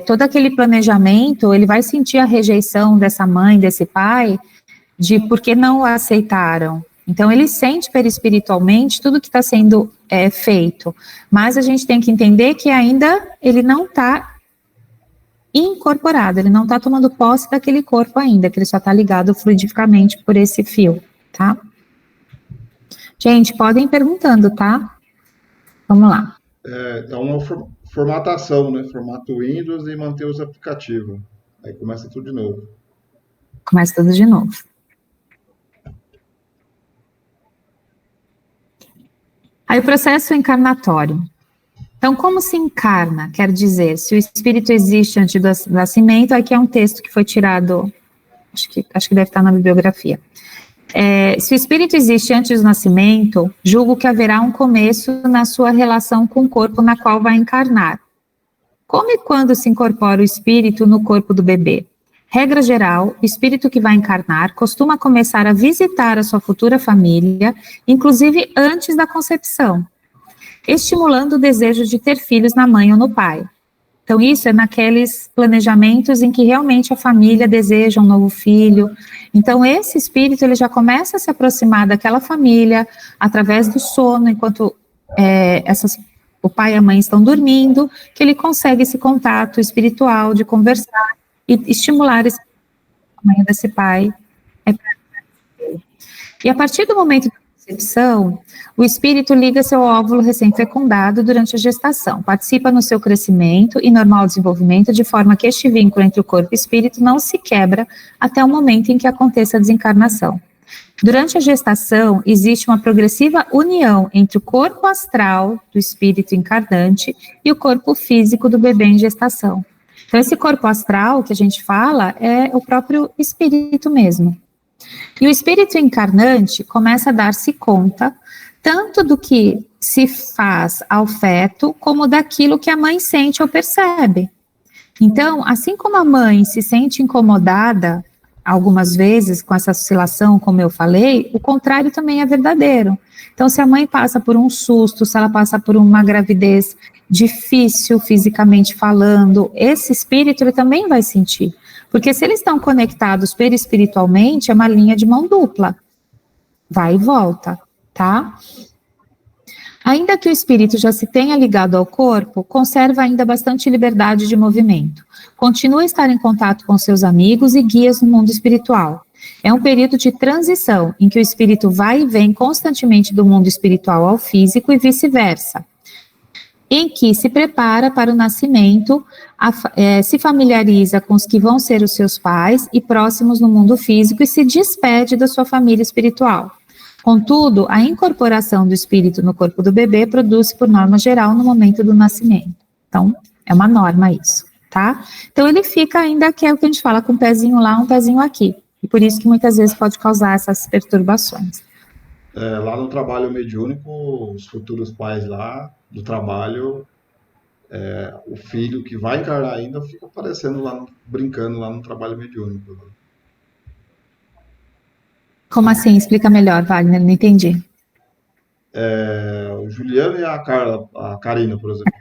todo aquele planejamento, ele vai sentir a rejeição dessa mãe, desse pai, de por que não o aceitaram. Então, ele sente perispiritualmente tudo que está sendo feito, mas a gente tem que entender que ainda ele não está incorporado, ele não está tomando posse daquele corpo ainda, que ele só está ligado fluidificamente por esse fio, tá? Gente, podem ir perguntando, tá? Vamos lá. É uma formatação, né? Formato Windows e manter os aplicativos. Aí começa tudo de novo. Começa tudo de novo. Aí o processo encarnatório. Então, como se encarna? Quer dizer, se o espírito existe antes do nascimento, aqui é um texto que foi tirado, acho que deve estar na bibliografia. Se o espírito existe antes do nascimento, julgo que haverá um começo na sua relação com o corpo na qual vai encarnar. Como e quando se incorpora o espírito no corpo do bebê? Regra geral, o espírito que vai encarnar costuma começar a visitar a sua futura família, inclusive antes da concepção, estimulando o desejo de ter filhos na mãe ou no pai. Então, isso é naqueles planejamentos em que realmente a família deseja um novo filho. Então, esse espírito, ele já começa a se aproximar daquela família através do sono, enquanto o pai e a mãe estão dormindo, que ele consegue esse contato espiritual de conversar e estimular esse tamanho desse pai. E a partir do momento da concepção, o espírito liga seu óvulo recém-fecundado durante a gestação, participa no seu crescimento e normal desenvolvimento, de forma que este vínculo entre o corpo e o espírito não se quebra até o momento em que aconteça a desencarnação. Durante a gestação, existe uma progressiva união entre o corpo astral do espírito encarnante e o corpo físico do bebê em gestação. Então, esse corpo astral que a gente fala é o próprio espírito mesmo. E o espírito encarnante começa a dar-se conta tanto do que se faz ao feto, como daquilo que a mãe sente ou percebe. Então, assim como a mãe se sente incomodada algumas vezes com essa oscilação, como eu falei, o contrário também é verdadeiro. Então, se a mãe passa por um susto, se ela passa por uma gravidez difícil fisicamente falando, esse espírito ele também vai sentir. Porque se eles estão conectados perispiritualmente, é uma linha de mão dupla. Vai e volta, tá? Ainda que o espírito já se tenha ligado ao corpo, conserva ainda bastante liberdade de movimento. Continua a estar em contato com seus amigos e guias no mundo espiritual. É um período de transição, em que o espírito vai e vem constantemente do mundo espiritual ao físico e vice-versa. Em que se prepara para o nascimento, se familiariza com os que vão ser os seus pais e próximos no mundo físico e se despede da sua família espiritual. Contudo, a incorporação do espírito no corpo do bebê produz-se por norma geral no momento do nascimento. Então, é uma norma isso, tá? Então, ele fica ainda, que é o que a gente fala, com um pezinho lá, um pezinho aqui. E por isso que muitas vezes pode causar essas perturbações. Lá no trabalho mediúnico, os futuros pais lá do trabalho, o filho que vai encarnar ainda fica aparecendo lá, brincando lá no trabalho mediúnico. Como assim? Explica melhor, Wagner, não entendi. O Juliano e a Carla, a Karina, por exemplo,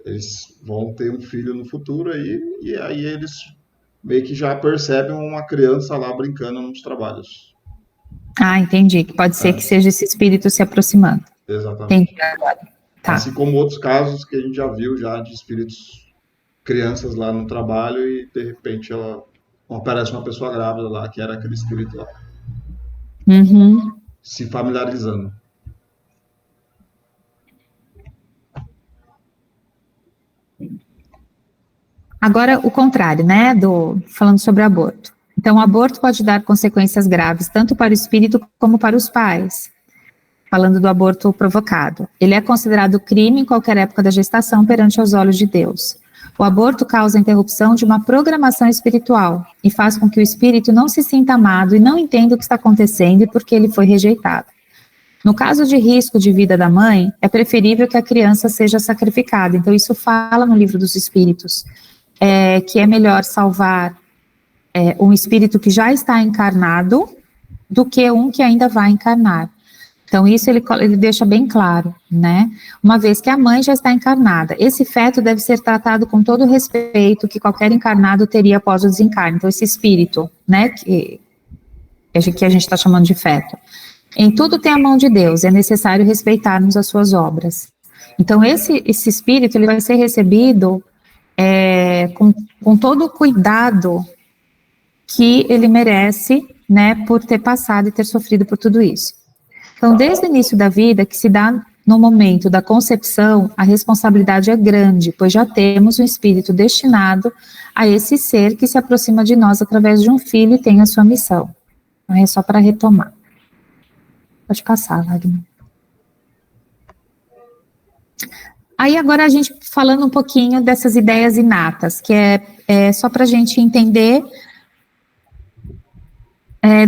eles vão ter um filho no futuro aí, e aí eles meio que já percebem uma criança lá brincando nos trabalhos. Ah, entendi, que pode ser que seja esse espírito se aproximando. Exatamente. Entendi agora. Tá. Assim como outros casos que a gente já viu já de espíritos, crianças lá no trabalho e de repente aparece uma pessoa grávida lá, que era aquele espírito lá, Uhum. se familiarizando. Agora, o contrário, né, falando sobre aborto. Então, o aborto pode dar consequências graves, tanto para o espírito como para os pais. Falando do aborto provocado. Ele é considerado crime em qualquer época da gestação perante os olhos de Deus. O aborto causa a interrupção de uma programação espiritual e faz com que o espírito não se sinta amado e não entenda o que está acontecendo e por que ele foi rejeitado. No caso de risco de vida da mãe, é preferível que a criança seja sacrificada. Então, isso fala no livro dos espíritos, que é melhor salvar um espírito que já está encarnado do que um que ainda vai encarnar. Então, isso ele deixa bem claro, né? Uma vez que a mãe já está encarnada, esse feto deve ser tratado com todo o respeito que qualquer encarnado teria após o desencarne. Então, esse espírito, né, que a gente está chamando de feto. Em tudo tem a mão de Deus, é necessário respeitarmos as suas obras. Então, esse espírito, ele vai ser recebido com todo o cuidado que ele merece, né, por ter passado e ter sofrido por tudo isso. Então, desde o início da vida, que se dá no momento da concepção, a responsabilidade é grande, pois já temos um espírito destinado a esse ser que se aproxima de nós através de um filho e tem a sua missão. Então, é só para retomar. Pode passar, Wagner. Aí agora a gente falando um pouquinho dessas ideias inatas, que é só para a gente entender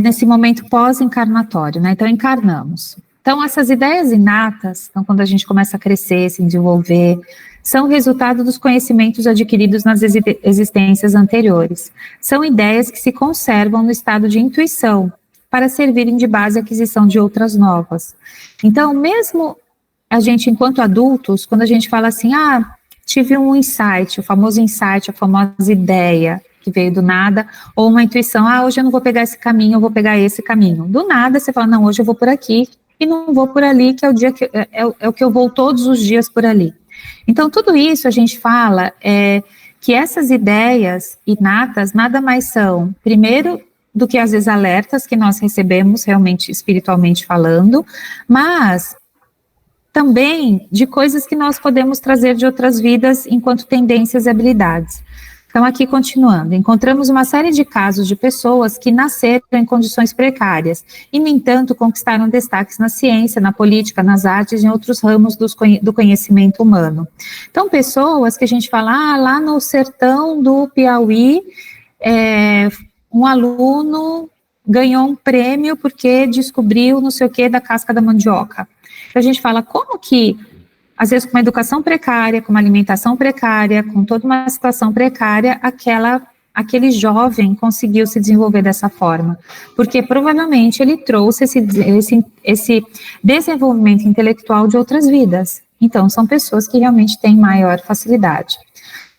nesse momento pós-encarnatório, né? Então, encarnamos. Então, essas ideias inatas, então, quando a gente começa a crescer, se desenvolver, são resultado dos conhecimentos adquiridos nas existências anteriores. São ideias que se conservam no estado de intuição, para servirem de base à aquisição de outras novas. Então, mesmo a gente, enquanto adultos, quando a gente fala assim, tive um insight, o famoso insight, a famosa ideia, que veio do nada, ou uma intuição, hoje eu não vou pegar esse caminho, eu vou pegar esse caminho. Do nada, você fala, não, hoje eu vou por aqui, e não vou por ali, que é o dia que é o que eu vou todos os dias por ali. Então, tudo isso a gente fala que essas ideias inatas nada mais são, primeiro, do que às vezes alertas que nós recebemos, realmente, espiritualmente falando, mas também de coisas que nós podemos trazer de outras vidas enquanto tendências e habilidades. Então, aqui continuando, encontramos uma série de casos de pessoas que nasceram em condições precárias e, no entanto, conquistaram destaques na ciência, na política, nas artes e em outros ramos do conhecimento humano. Então, pessoas que a gente fala, lá no sertão do Piauí, um aluno ganhou um prêmio porque descobriu não sei o que da casca da mandioca. Então, a gente fala, como que às vezes com uma educação precária, com uma alimentação precária, com toda uma situação precária, aquele jovem conseguiu se desenvolver dessa forma? Porque provavelmente ele trouxe esse desenvolvimento intelectual de outras vidas. Então, são pessoas que realmente têm maior facilidade.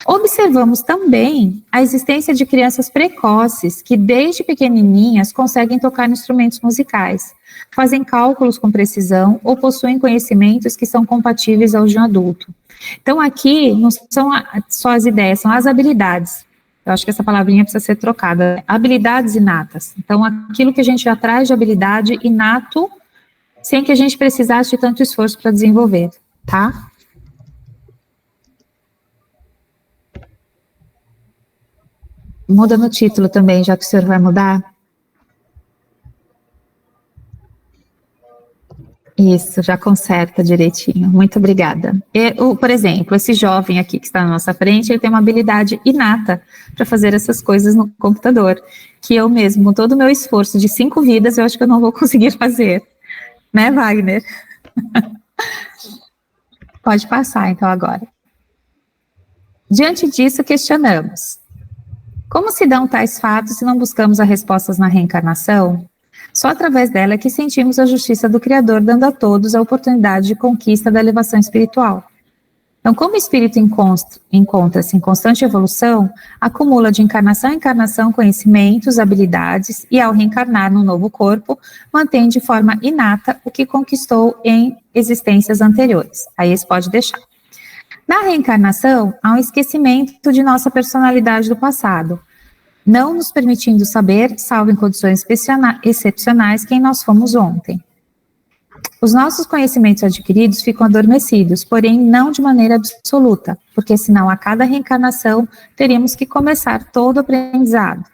Observamos também a existência de crianças precoces que, desde pequenininhas, conseguem tocar instrumentos musicais, fazem cálculos com precisão ou possuem conhecimentos que são compatíveis aos de um adulto. Então, aqui não são só as ideias, são as habilidades. Eu acho que essa palavrinha precisa ser trocada. Habilidades inatas. Então, aquilo que a gente já traz de habilidade inato, sem que a gente precisasse de tanto esforço para desenvolver, tá? Muda no título também, já que o senhor vai mudar. Isso, já conserta direitinho. Muito obrigada. Por exemplo, esse jovem aqui que está na nossa frente, ele tem uma habilidade inata para fazer essas coisas no computador, que eu mesmo, com todo o meu esforço de 5 vidas, eu acho que eu não vou conseguir fazer. Né, Wagner? Pode passar, então, agora. Diante disso, questionamos. Como se dão tais fatos se não buscamos as respostas na reencarnação? Só através dela é que sentimos a justiça do Criador, dando a todos a oportunidade de conquista da elevação espiritual. Então, como o espírito encontra-se em constante evolução, acumula de encarnação em encarnação conhecimentos, habilidades, e ao reencarnar no novo corpo, mantém de forma inata o que conquistou em existências anteriores. Aí esse pode deixar. Na reencarnação, há um esquecimento de nossa personalidade do passado, não nos permitindo saber, salvo em condições excepcionais, quem nós fomos ontem. Os nossos conhecimentos adquiridos ficam adormecidos, porém não de maneira absoluta, porque senão a cada reencarnação teríamos que começar todo o aprendizado.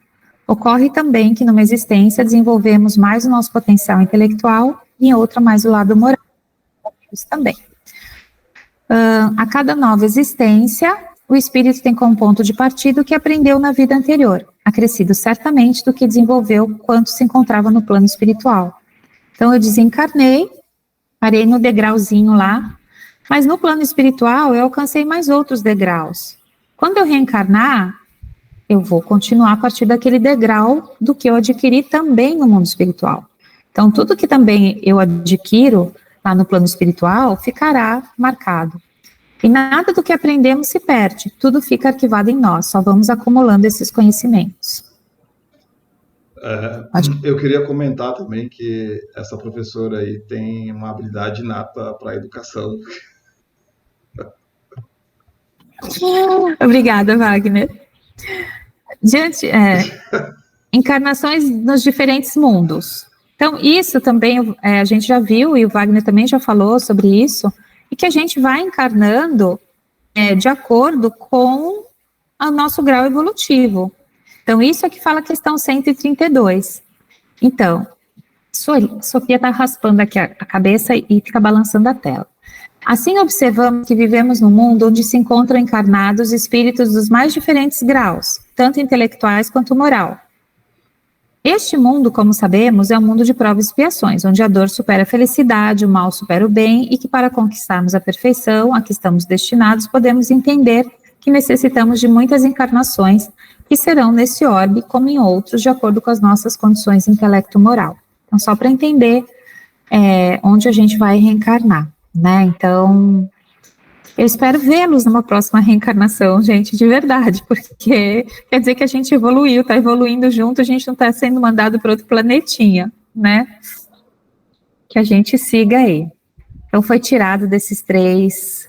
Ocorre também que numa existência desenvolvemos mais o nosso potencial intelectual e em outra mais o lado moral. Isso também. A cada nova existência, o espírito tem como ponto de partida o que aprendeu na vida anterior, acrescido certamente do que desenvolveu quando se encontrava no plano espiritual. Então, eu desencarnei, parei no degrauzinho lá, mas no plano espiritual eu alcancei mais outros degraus. Quando eu reencarnar, eu vou continuar a partir daquele degrau do que eu adquiri também no mundo espiritual. Então, tudo que também eu adquiro lá no plano espiritual ficará marcado. E nada do que aprendemos se perde, tudo fica arquivado em nós, só vamos acumulando esses conhecimentos. Eu queria comentar também que essa professora aí tem uma habilidade inata para a educação. Obrigada, Wagner. Encarnações nos diferentes mundos. Então, isso também a gente já viu, e o Wagner também já falou sobre isso, e que a gente vai encarnando de acordo com o nosso grau evolutivo. Então, isso é que fala a questão 132. Então, Sofia está raspando aqui a cabeça e fica balançando a tela. Assim, observamos que vivemos num mundo onde se encontram encarnados espíritos dos mais diferentes graus, tanto intelectuais quanto moral. Este mundo, como sabemos, é um mundo de provas e expiações, onde a dor supera a felicidade, o mal supera o bem, e que para conquistarmos a perfeição a que estamos destinados, podemos entender que necessitamos de muitas encarnações que serão nesse orbe, como em outros, de acordo com as nossas condições intelecto-moral. Então, só para entender onde a gente vai reencarnar, né? Então, eu espero vê-los numa próxima reencarnação, gente, de verdade, porque quer dizer que a gente evoluiu, está evoluindo junto, a gente não está sendo mandado para outro planetinha, né? Que a gente siga aí. Então, foi tirado desses três,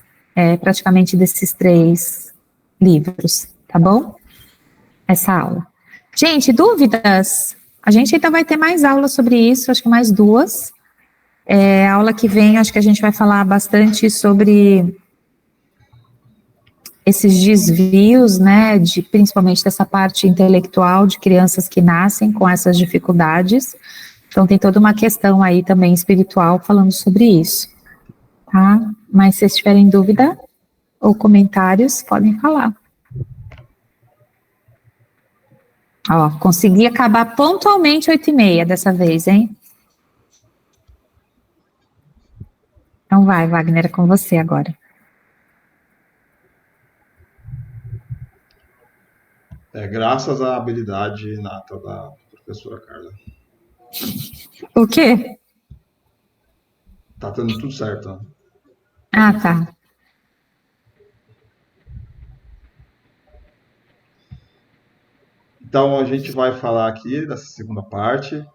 praticamente desses 3 livros, tá bom? Essa aula. Gente, dúvidas? A gente ainda vai ter mais aulas sobre isso, acho que mais 2. A aula que vem, acho que a gente vai falar bastante sobre esses desvios, né, principalmente dessa parte intelectual de crianças que nascem com essas dificuldades. Então, tem toda uma questão aí também espiritual falando sobre isso, tá? Mas se vocês tiverem dúvida ou comentários, podem falar. Ó, consegui acabar pontualmente 8h30 dessa vez, hein? Então vai, Wagner, é com você agora. Graças à habilidade inata da professora Carla. O quê? Tá dando tudo certo, né? Ah, tá. Então a gente vai falar aqui dessa segunda parte,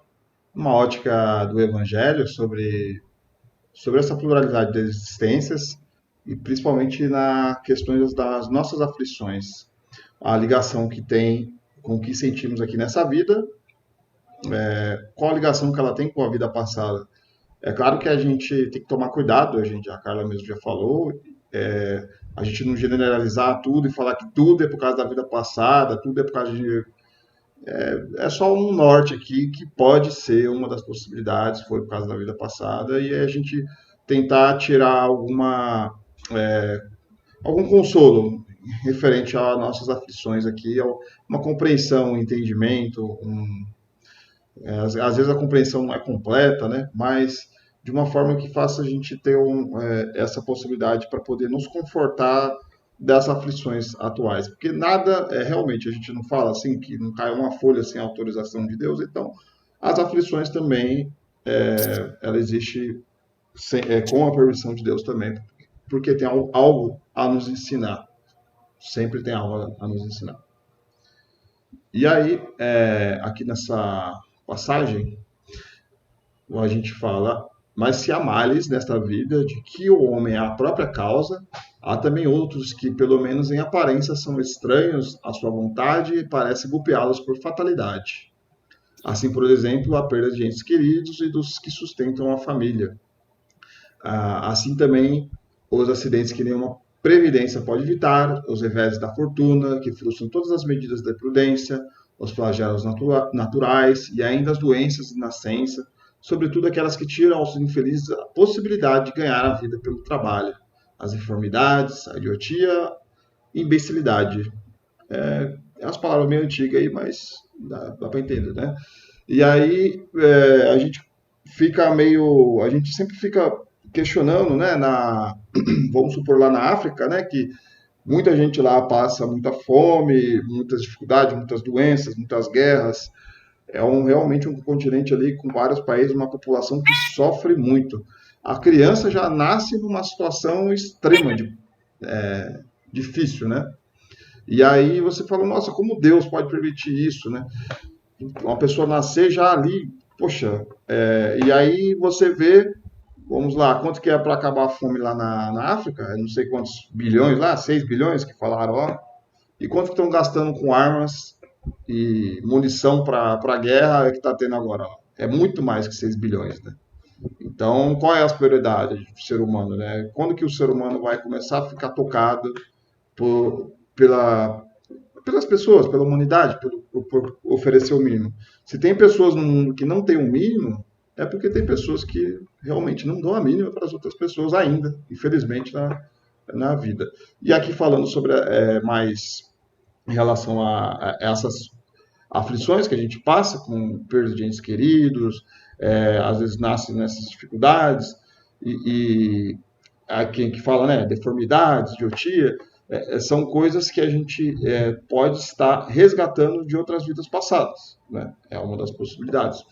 uma ótica do Evangelho sobre essa pluralidade de existências e principalmente na questões das nossas aflições, a ligação que tem com o que sentimos aqui nessa vida, qual a ligação que ela tem com a vida passada. É claro que a gente tem que tomar cuidado, a Carla mesmo já falou, a gente não generalizar tudo e falar que tudo é por causa da vida passada, tudo é por causa de. É só um norte aqui que pode ser uma das possibilidades, foi por causa da vida passada, e a gente tentar tirar algum consolo referente às nossas aflições aqui, uma compreensão, um entendimento, às vezes a compreensão não é completa, né? Mas de uma forma que faça a gente ter essa possibilidade para poder nos confortar das aflições atuais. Porque nada, realmente, a gente não fala assim, que não cai uma folha sem autorização de Deus, então as aflições também, ela existe com a permissão de Deus também, porque tem algo a nos ensinar. Sempre tem algo a nos ensinar. E aí, aqui nessa passagem, a gente fala, mas se há males nesta vida de que o homem é a própria causa, há também outros que, pelo menos em aparência, são estranhos à sua vontade e parecem golpeá-los por fatalidade. Assim, por exemplo, a perda de entes queridos e dos que sustentam a família. Assim também os acidentes que nenhuma previdência pode evitar, os reveses da fortuna, que frustram todas as medidas da prudência, os flagelos naturais e ainda as doenças de nascença, sobretudo aquelas que tiram aos infelizes a possibilidade de ganhar a vida pelo trabalho, as enfermidades, a idiotia e imbecilidade. É umas palavras meio antigas aí, mas dá para entender, né? E aí a gente sempre fica questionando, né, vamos supor lá na África, né, que muita gente lá passa muita fome, muitas dificuldades, muitas doenças, muitas guerras. Realmente um continente ali com vários países, uma população que sofre muito. A criança já nasce numa situação extrema de difícil, né? E aí você fala, nossa, como Deus pode permitir isso, né? Uma pessoa nascer já ali, poxa, e aí você vê, vamos lá, quanto que é para acabar a fome lá na África? Eu não sei quantos bilhões lá, 6 bilhões que falaram, ó. E quanto que estão gastando com armas e munição para a guerra que está tendo agora? Ó. É muito mais que 6 bilhões, né? Então, qual é a prioridade do ser humano, né? Quando que o ser humano vai começar a ficar tocado por, pela, pelas pessoas, pela humanidade, por oferecer o mínimo? Se tem pessoas no mundo que não têm o mínimo, é porque tem pessoas que realmente não dão a mínima para as outras pessoas ainda, infelizmente, na vida. E aqui falando sobre mais em relação a essas aflições que a gente passa com perda de entes queridos, às vezes nasce nessas dificuldades, e há quem que fala, né, deformidades, idiotia, são coisas que a gente pode estar resgatando de outras vidas passadas, né? É uma das possibilidades.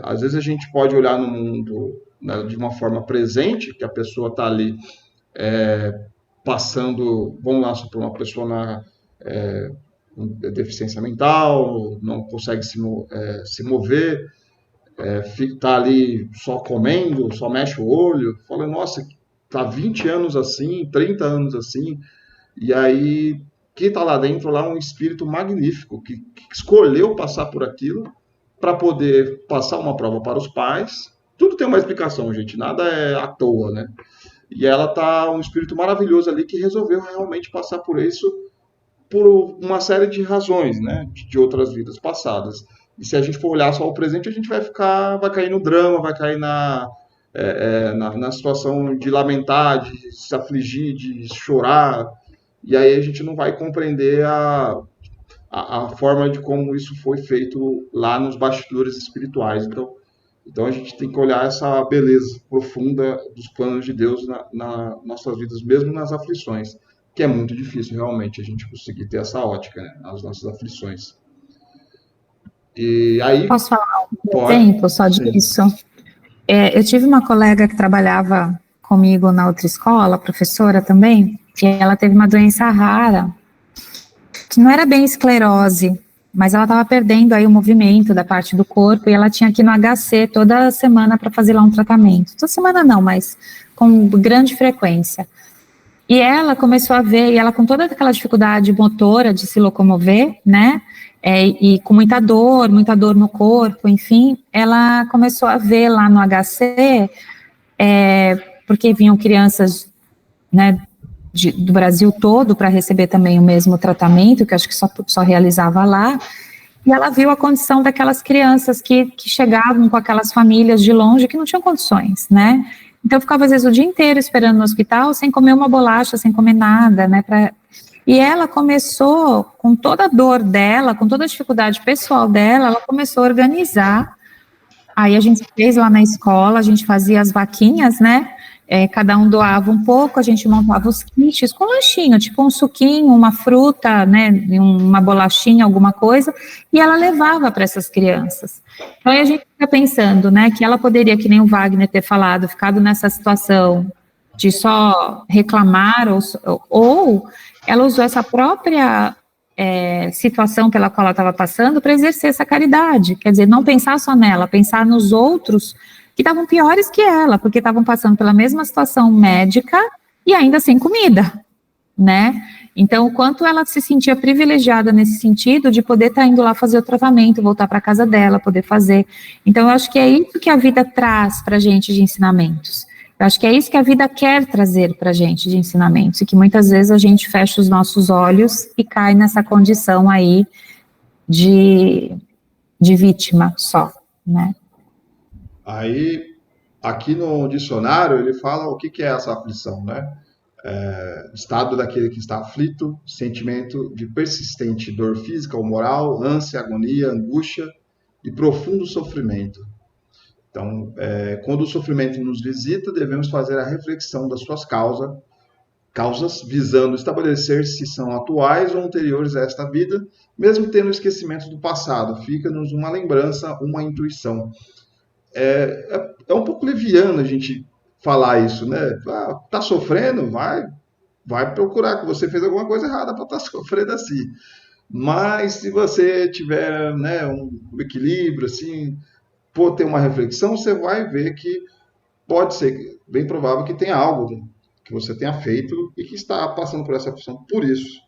Às vezes a gente pode olhar no mundo, né, de uma forma presente, que a pessoa está ali passando, vamos lá, por uma pessoa com deficiência mental, não consegue se mover, está ali só comendo, só mexe o olho, fala, nossa, tá 20 anos assim, 30 anos assim, e aí quem está lá dentro lá é um espírito magnífico, que escolheu passar por aquilo para poder passar uma prova para os pais. Tudo tem uma explicação, gente, nada é à toa, né? E ela tá um espírito maravilhoso ali que resolveu realmente passar por isso por uma série de razões, né, de outras vidas passadas. E se a gente for olhar só o presente, a gente vai cair no drama, vai cair na situação de lamentar, de se afligir, de chorar, e aí a gente não vai compreender a forma de como isso foi feito lá nos bastidores espirituais. Então a gente tem que olhar essa beleza profunda dos planos de Deus nas nossas vidas, mesmo nas aflições. que é muito difícil realmente a gente conseguir ter essa ótica, né, nas nossas aflições. E aí, Posso falar um pode, exemplo só sim. disso? Eu tive uma colega que trabalhava comigo na outra escola, professora também, e ela teve uma doença rara, que não era bem esclerose, mas ela estava perdendo aí o movimento da parte do corpo, e ela tinha que ir no HC toda semana para fazer lá um tratamento. Toda semana não, mas com grande frequência. E ela começou a ver, e ela com toda aquela dificuldade motora de se locomover, né, e com muita dor no corpo, enfim, ela começou a ver lá no HC, porque vinham crianças, né, do Brasil todo para receber também o mesmo tratamento, que acho que só realizava lá, e ela viu a condição daquelas crianças que chegavam com aquelas famílias de longe que não tinham condições, né? Então, eu ficava, às vezes, o dia inteiro esperando no hospital, sem comer uma bolacha, sem comer nada, né? E ela começou, com toda a dor dela, com toda a dificuldade pessoal dela, ela começou a organizar. Aí a gente fez lá na escola, a gente fazia as vaquinhas, né? Cada um doava um pouco, a gente montava os kits com lanchinho, tipo um suquinho, uma fruta, né? Uma bolachinha, alguma coisa, e ela levava para essas crianças. Então aí a gente fica pensando, né? Que ela poderia, que nem o Wagner ter falado, ficado nessa situação de só reclamar, ou ela usou essa própria situação pela qual ela estava passando para exercer essa caridade, quer dizer, não pensar só nela, pensar nos outros que estavam piores que ela, porque estavam passando pela mesma situação médica e ainda sem comida, né? Então, o quanto ela se sentia privilegiada nesse sentido de poder estar indo lá fazer o tratamento, voltar para casa dela, poder fazer. Então, eu acho que é isso que a vida traz para a gente de ensinamentos. Eu acho que é isso que a vida quer trazer para a gente de ensinamentos, e que muitas vezes a gente fecha os nossos olhos e cai nessa condição aí de vítima só, né? Aí, aqui no dicionário, ele fala o que que é essa aflição, né? Estado daquele que está aflito, sentimento de persistente dor física ou moral, ânsia, agonia, angústia e profundo sofrimento. Então, quando o sofrimento nos visita, devemos fazer a reflexão das suas causas, visando estabelecer se são atuais ou anteriores a esta vida, mesmo tendo esquecimento do passado. Fica-nos uma lembrança, uma intuição. É um pouco leviano a gente falar isso, né? Ah, tá sofrendo? Vai procurar que você fez alguma coisa errada para estar sofrendo assim. Mas se você tiver, né, um equilíbrio, assim, por ter uma reflexão, você vai ver que pode ser bem provável que tenha algo que você tenha feito e que está passando por essa aflição por isso.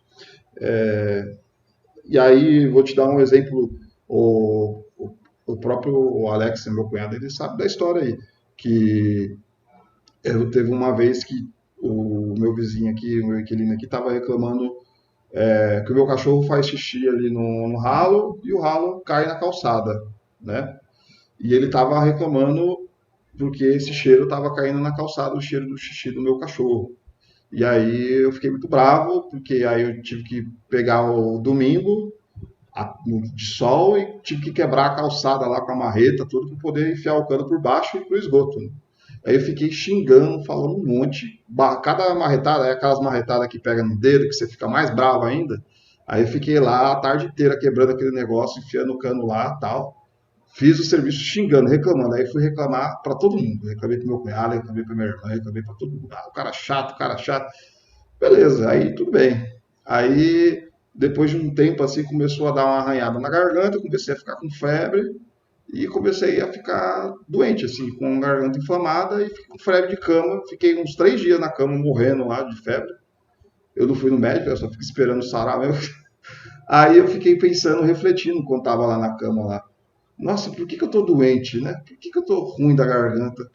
E aí, vou te dar um exemplo, o próprio Alex, meu cunhado, ele sabe da história aí, que eu teve uma vez que o meu vizinho aqui, o meu inquilino aqui, estava reclamando que o meu cachorro faz xixi ali no ralo e o ralo cai na calçada, né? E ele estava reclamando porque esse cheiro estava caindo na calçada, o cheiro do xixi do meu cachorro. E aí eu fiquei muito bravo, porque aí eu tive que pegar o domingo de sol e tive que quebrar a calçada lá com a marreta, tudo, para poder enfiar o cano por baixo e pro esgoto, né? Aí eu fiquei xingando, falando um monte. Cada marretada, é aquelas marretadas que pega no dedo, que você fica mais bravo ainda. Aí eu fiquei lá a tarde inteira quebrando aquele negócio, enfiando o cano lá tal. Fiz o serviço xingando, reclamando. Aí fui reclamar para todo mundo. Reclamei pro meu cunhado, reclamei pra minha irmã, reclamei para todo mundo. Ah, o cara chato, o cara chato. Beleza, aí tudo bem. Aí, depois de um tempo assim, começou a dar uma arranhada na garganta, comecei a ficar com febre e comecei a ficar doente, assim, com a garganta inflamada e com febre de cama. Fiquei uns 3 dias na cama, morrendo lá de febre. Eu não fui no médico, eu só fiquei esperando sarar mesmo. Aí eu fiquei pensando, refletindo, quando tava lá na cama lá. Nossa, por que que eu tô doente, né? Por que que eu tô ruim da garganta?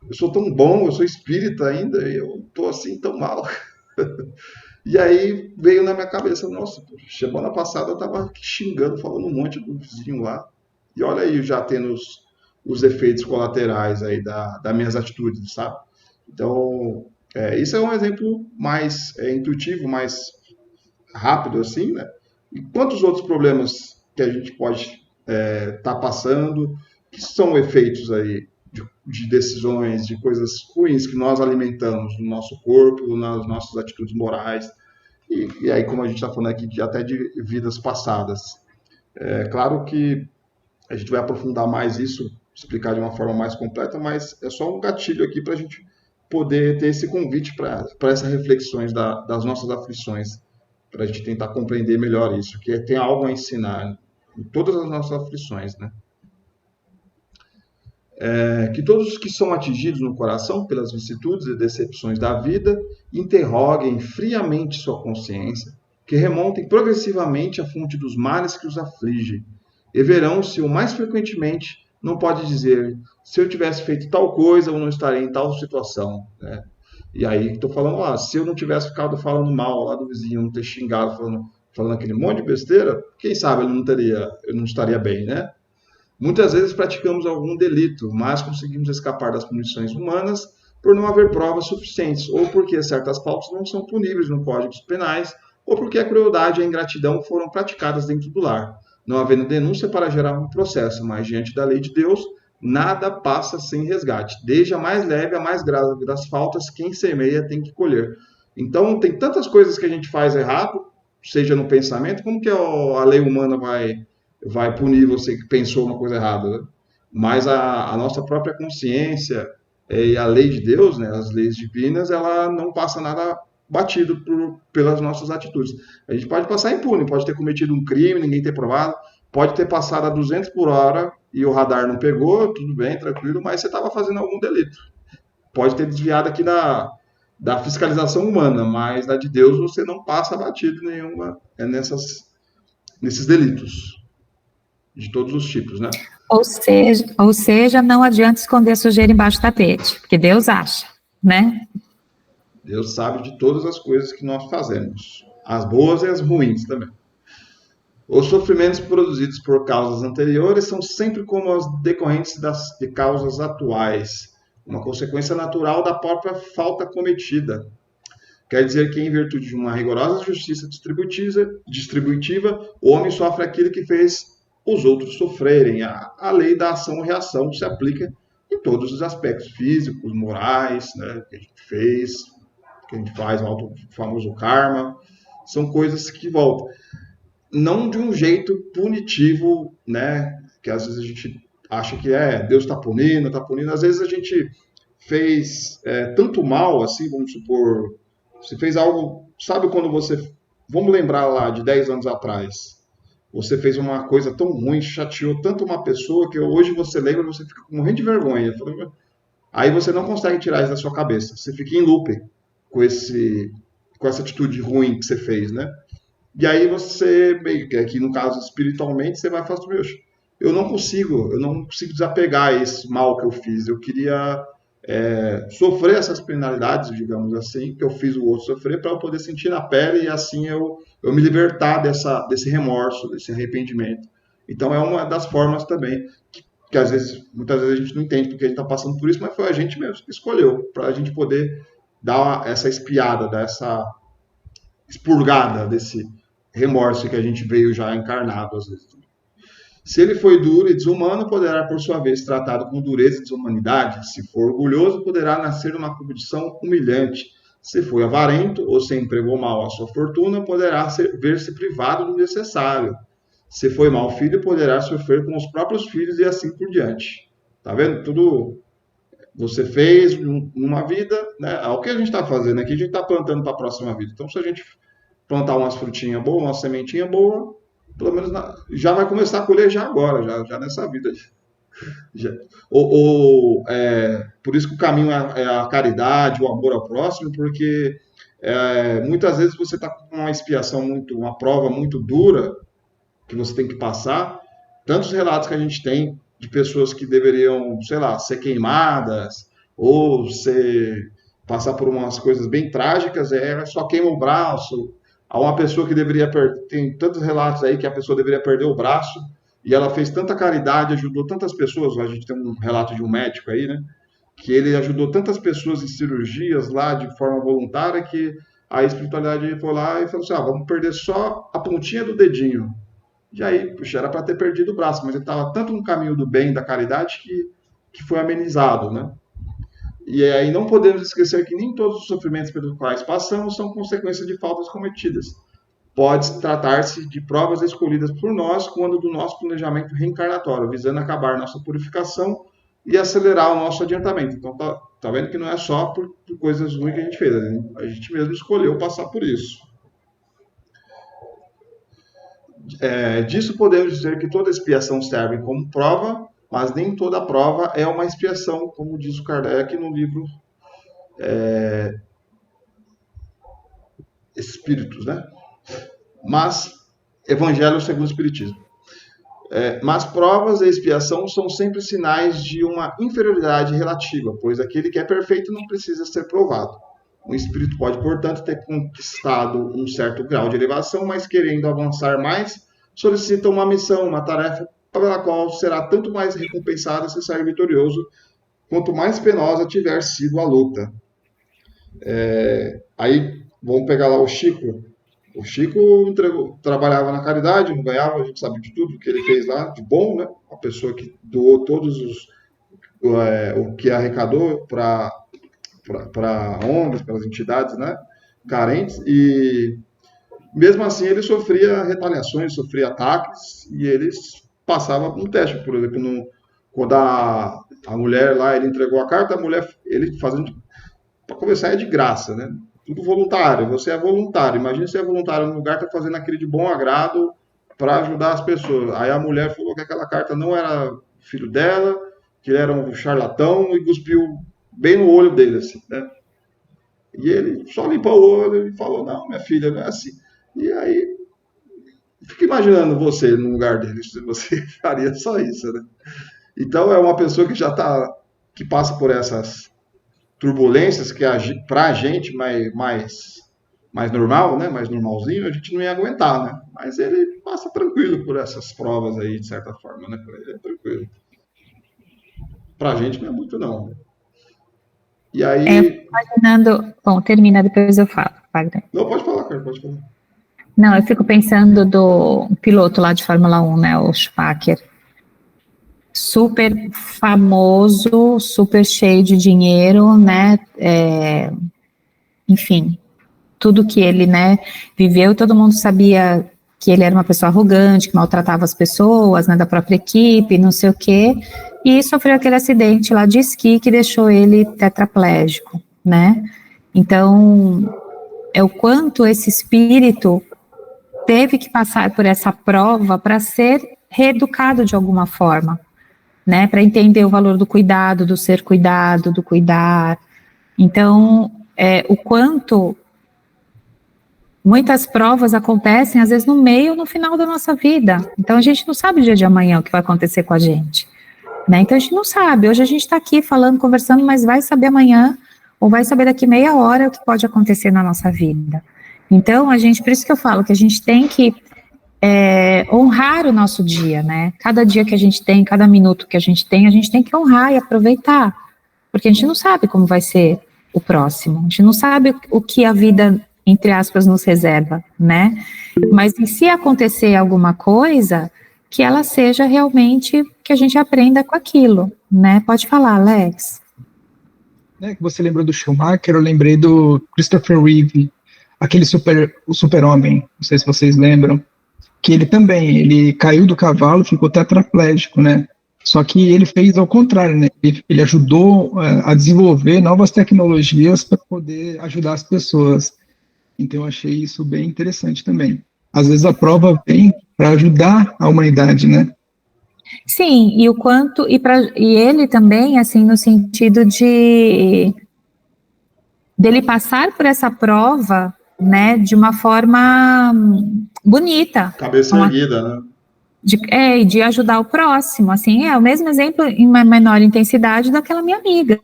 Eu sou tão bom, eu sou espírita ainda, e eu tô assim tão mal. E aí veio na minha cabeça, nossa, semana passada eu tava xingando, falando um monte do vizinho lá. E olha aí, já tendo os efeitos colaterais aí das minhas atitudes, sabe? Então, isso é um exemplo mais intuitivo, mais rápido, assim, né? E quantos outros problemas que a gente pode estar passando, que são efeitos aí de decisões, de coisas ruins que nós alimentamos no nosso corpo, nas nossas atitudes morais. E aí, como a gente está falando aqui até de vidas passadas, é claro que a gente vai aprofundar mais isso, explicar de uma forma mais completa, mas é só um gatilho aqui para a gente poder ter esse convite para essas reflexões das nossas aflições, para a gente tentar compreender melhor isso, que tem algo a ensinar em todas as nossas aflições, né? Que todos os que são atingidos no coração pelas vicissitudes e decepções da vida interroguem friamente sua consciência, que remontem progressivamente à fonte dos males que os afligem, e verão se o mais frequentemente não pode dizer: se eu tivesse feito tal coisa, eu não estaria em tal situação, né? E aí estou falando, se eu não tivesse ficado falando mal lá do vizinho, não ter xingado, falando aquele monte de besteira, quem sabe eu não estaria bem, né? Muitas vezes praticamos algum delito, mas conseguimos escapar das punições humanas por não haver provas suficientes, ou porque certas faltas não são puníveis no Código Penais, ou porque a crueldade e a ingratidão foram praticadas dentro do lar, não havendo denúncia para gerar um processo, mas diante da lei de Deus, nada passa sem resgate. Desde a mais leve a mais grave das faltas, quem semeia tem que colher. Então, tem tantas coisas que a gente faz errado, seja no pensamento, como que a lei humana vai punir você que pensou uma coisa errada, né? Mas a nossa própria consciência e a lei de Deus, né, as leis divinas, ela não passa nada batido pelas nossas atitudes. A gente pode passar impune, pode ter cometido um crime, ninguém ter provado, pode ter passado a 200 por hora e o radar não pegou, tudo bem, tranquilo, mas você estava fazendo algum delito. Pode ter desviado aqui da fiscalização humana, mas da de Deus você não passa batido nenhuma nesses delitos de todos os tipos, né? Ou seja, não adianta esconder sujeira embaixo do tapete, porque Deus acha, né? Deus sabe de todas as coisas que nós fazemos, as boas e as ruins também. Os sofrimentos produzidos por causas anteriores são sempre como as decorrentes de causas atuais, uma consequência natural da própria falta cometida. Quer dizer que, em virtude de uma rigorosa justiça distributiva, o homem sofre aquilo que fez os outros sofrerem. A lei da ação e reação se aplica em todos os aspectos físicos, morais, né, que a gente fez, que a gente faz, o famoso karma. São coisas que voltam. Não de um jeito punitivo, né, que às vezes a gente acha que Deus está punindo, está punindo. Às vezes a gente fez tanto mal, assim, vamos supor, você fez algo, sabe quando vamos lembrar lá de 10 anos atrás, você fez uma coisa tão ruim, chateou tanto uma pessoa que hoje você lembra e você fica morrendo de vergonha. Aí você não consegue tirar isso da sua cabeça, você fica em loop com essa atitude ruim que você fez, né? E aí você, meio que aqui no caso espiritualmente, você vai falar assim, eu não consigo desapegar esse mal que eu fiz. Eu queria sofrer essas penalidades, digamos assim, que eu fiz o outro sofrer, para eu poder sentir na pele e assim eu me libertar desse remorso, desse arrependimento. Então é uma das formas também que muitas vezes a gente não entende porque a gente está passando por isso, mas foi a gente mesmo que escolheu, para a gente poder dar essa espiada, dar essa expurgada desse remorso que a gente veio já encarnado às vezes. Se ele foi duro e desumano, poderá, por sua vez, tratado com dureza e desumanidade. Se for orgulhoso, poderá nascer uma condição humilhante. Se foi avarento ou se empregou mal a sua fortuna, poderá ver-se privado do necessário. Se foi mau filho, poderá sofrer com os próprios filhos e assim por diante. Tá vendo? Tudo você fez numa vida, né? O que a gente está fazendo aqui, a gente está plantando para a próxima vida. Então, se a gente plantar umas frutinhas boas, uma sementinha boa, pelo menos já vai começar a colher já agora, já nessa vida. Por isso que o caminho é a caridade, o amor ao próximo, porque muitas vezes você está com uma expiação uma prova muito dura que você tem que passar. Tantos relatos que a gente tem de pessoas que deveriam, sei lá, ser queimadas ou passar por umas coisas bem trágicas, só queima o braço. Há uma pessoa que deveria tem tantos relatos aí que a pessoa deveria perder o braço e ela fez tanta caridade, ajudou tantas pessoas. A gente tem um relato de um médico aí, né? Que ele ajudou tantas pessoas em cirurgias lá de forma voluntária que a espiritualidade foi lá e falou assim: vamos perder só a pontinha do dedinho. E aí, puxa, era para ter perdido o braço, mas ele estava tanto no caminho do bem, da caridade, que foi amenizado, né? E aí não podemos esquecer que nem todos os sofrimentos pelos quais passamos são consequência de faltas cometidas. Pode tratar-se de provas escolhidas por nós quando do nosso planejamento reencarnatório, visando acabar nossa purificação e acelerar o nosso adiantamento. Então, tá vendo que não é só por coisas ruins que a gente fez, a gente mesmo escolheu passar por isso. Disso podemos dizer que toda expiação serve como prova, mas nem toda prova é uma expiação, como diz o Kardec no livro Espíritos, né? Mas, Evangelho segundo o Espiritismo. Mas provas e expiação são sempre sinais de uma inferioridade relativa, pois aquele que é perfeito não precisa ser provado. O espírito pode, portanto, ter conquistado um certo grau de elevação, mas querendo avançar mais, solicita uma missão, uma tarefa pela qual será tanto mais recompensado se sair vitorioso, quanto mais penosa tiver sido a luta. Aí, vamos pegar lá o Chico. O Chico trabalhava na caridade, não ganhava, a gente sabe de tudo que ele fez lá, de bom, né? Uma pessoa que doou todos o que arrecadou para ONGs, para as entidades, né, carentes, e mesmo assim ele sofria retaliações, sofria ataques, e ele passava no teste. Por exemplo, quando a mulher lá, ele entregou a carta, a mulher, ele fazendo, para começar, é de graça, né? Tudo voluntário, você é voluntário. Imagina você é voluntário num lugar, está fazendo aquele de bom agrado para ajudar as pessoas. Aí a mulher falou que aquela carta não era filho dela, que ele era um charlatão, e cuspiu bem no olho dele, assim, né? E ele só limpou o olho e falou, não, minha filha, não é assim. E aí, fica imaginando você no lugar dele, se você faria só isso, né? Então, é uma pessoa que que passa por essas turbulências que para a gente mais normal, né? Mais normalzinho, a gente não ia aguentar, né? Mas ele passa tranquilo por essas provas aí, de certa forma, né? Para ele é tranquilo. Para a gente não é muito, não. E aí... imaginando... Bom, termina, depois eu falo, Wagner. Não, pode falar, cara, pode falar. Não, eu fico pensando do piloto lá de Fórmula 1, né, o Schumacher. Super famoso, super cheio de dinheiro, né, enfim, tudo que ele, né, viveu, todo mundo sabia que ele era uma pessoa arrogante, que maltratava as pessoas, né, da própria equipe, não sei o quê, e sofreu aquele acidente lá de esqui que deixou ele tetraplégico, né. Então, é o quanto esse espírito teve que passar por essa prova para ser reeducado de alguma forma, né, para entender o valor do cuidado, do ser cuidado, do cuidar. Então, o quanto muitas provas acontecem, às vezes, no meio ou no final da nossa vida. Então, a gente não sabe o dia de amanhã o que vai acontecer com a gente, né? Então, a gente não sabe. Hoje a gente está aqui falando, conversando, mas vai saber amanhã, ou vai saber daqui meia hora o que pode acontecer na nossa vida. Então, por isso que eu falo que a gente tem que honrar o nosso dia, né? Cada dia que a gente tem, cada minuto que a gente tem que honrar e aproveitar, porque a gente não sabe como vai ser o próximo, a gente não sabe o que a vida, entre aspas, nos reserva, né? Mas se acontecer alguma coisa, que ela seja realmente, que a gente aprenda com aquilo, né? Pode falar, Alex. Que você lembrou do Schumacher, eu lembrei do Christopher Reeve, aquele o super-homem, não sei se vocês lembram, que ele caiu do cavalo e ficou tetraplégico, né? Só que ele fez ao contrário, né? Ele ajudou a desenvolver novas tecnologias para poder ajudar as pessoas. Então eu achei isso bem interessante também. Às vezes a prova vem para ajudar a humanidade, né? Sim, e o quanto, e ele também, assim, no sentido dele passar por essa prova, né, de uma forma bonita. Cabeça erguida, né? De ajudar o próximo, assim, é o mesmo exemplo em uma menor intensidade daquela minha amiga,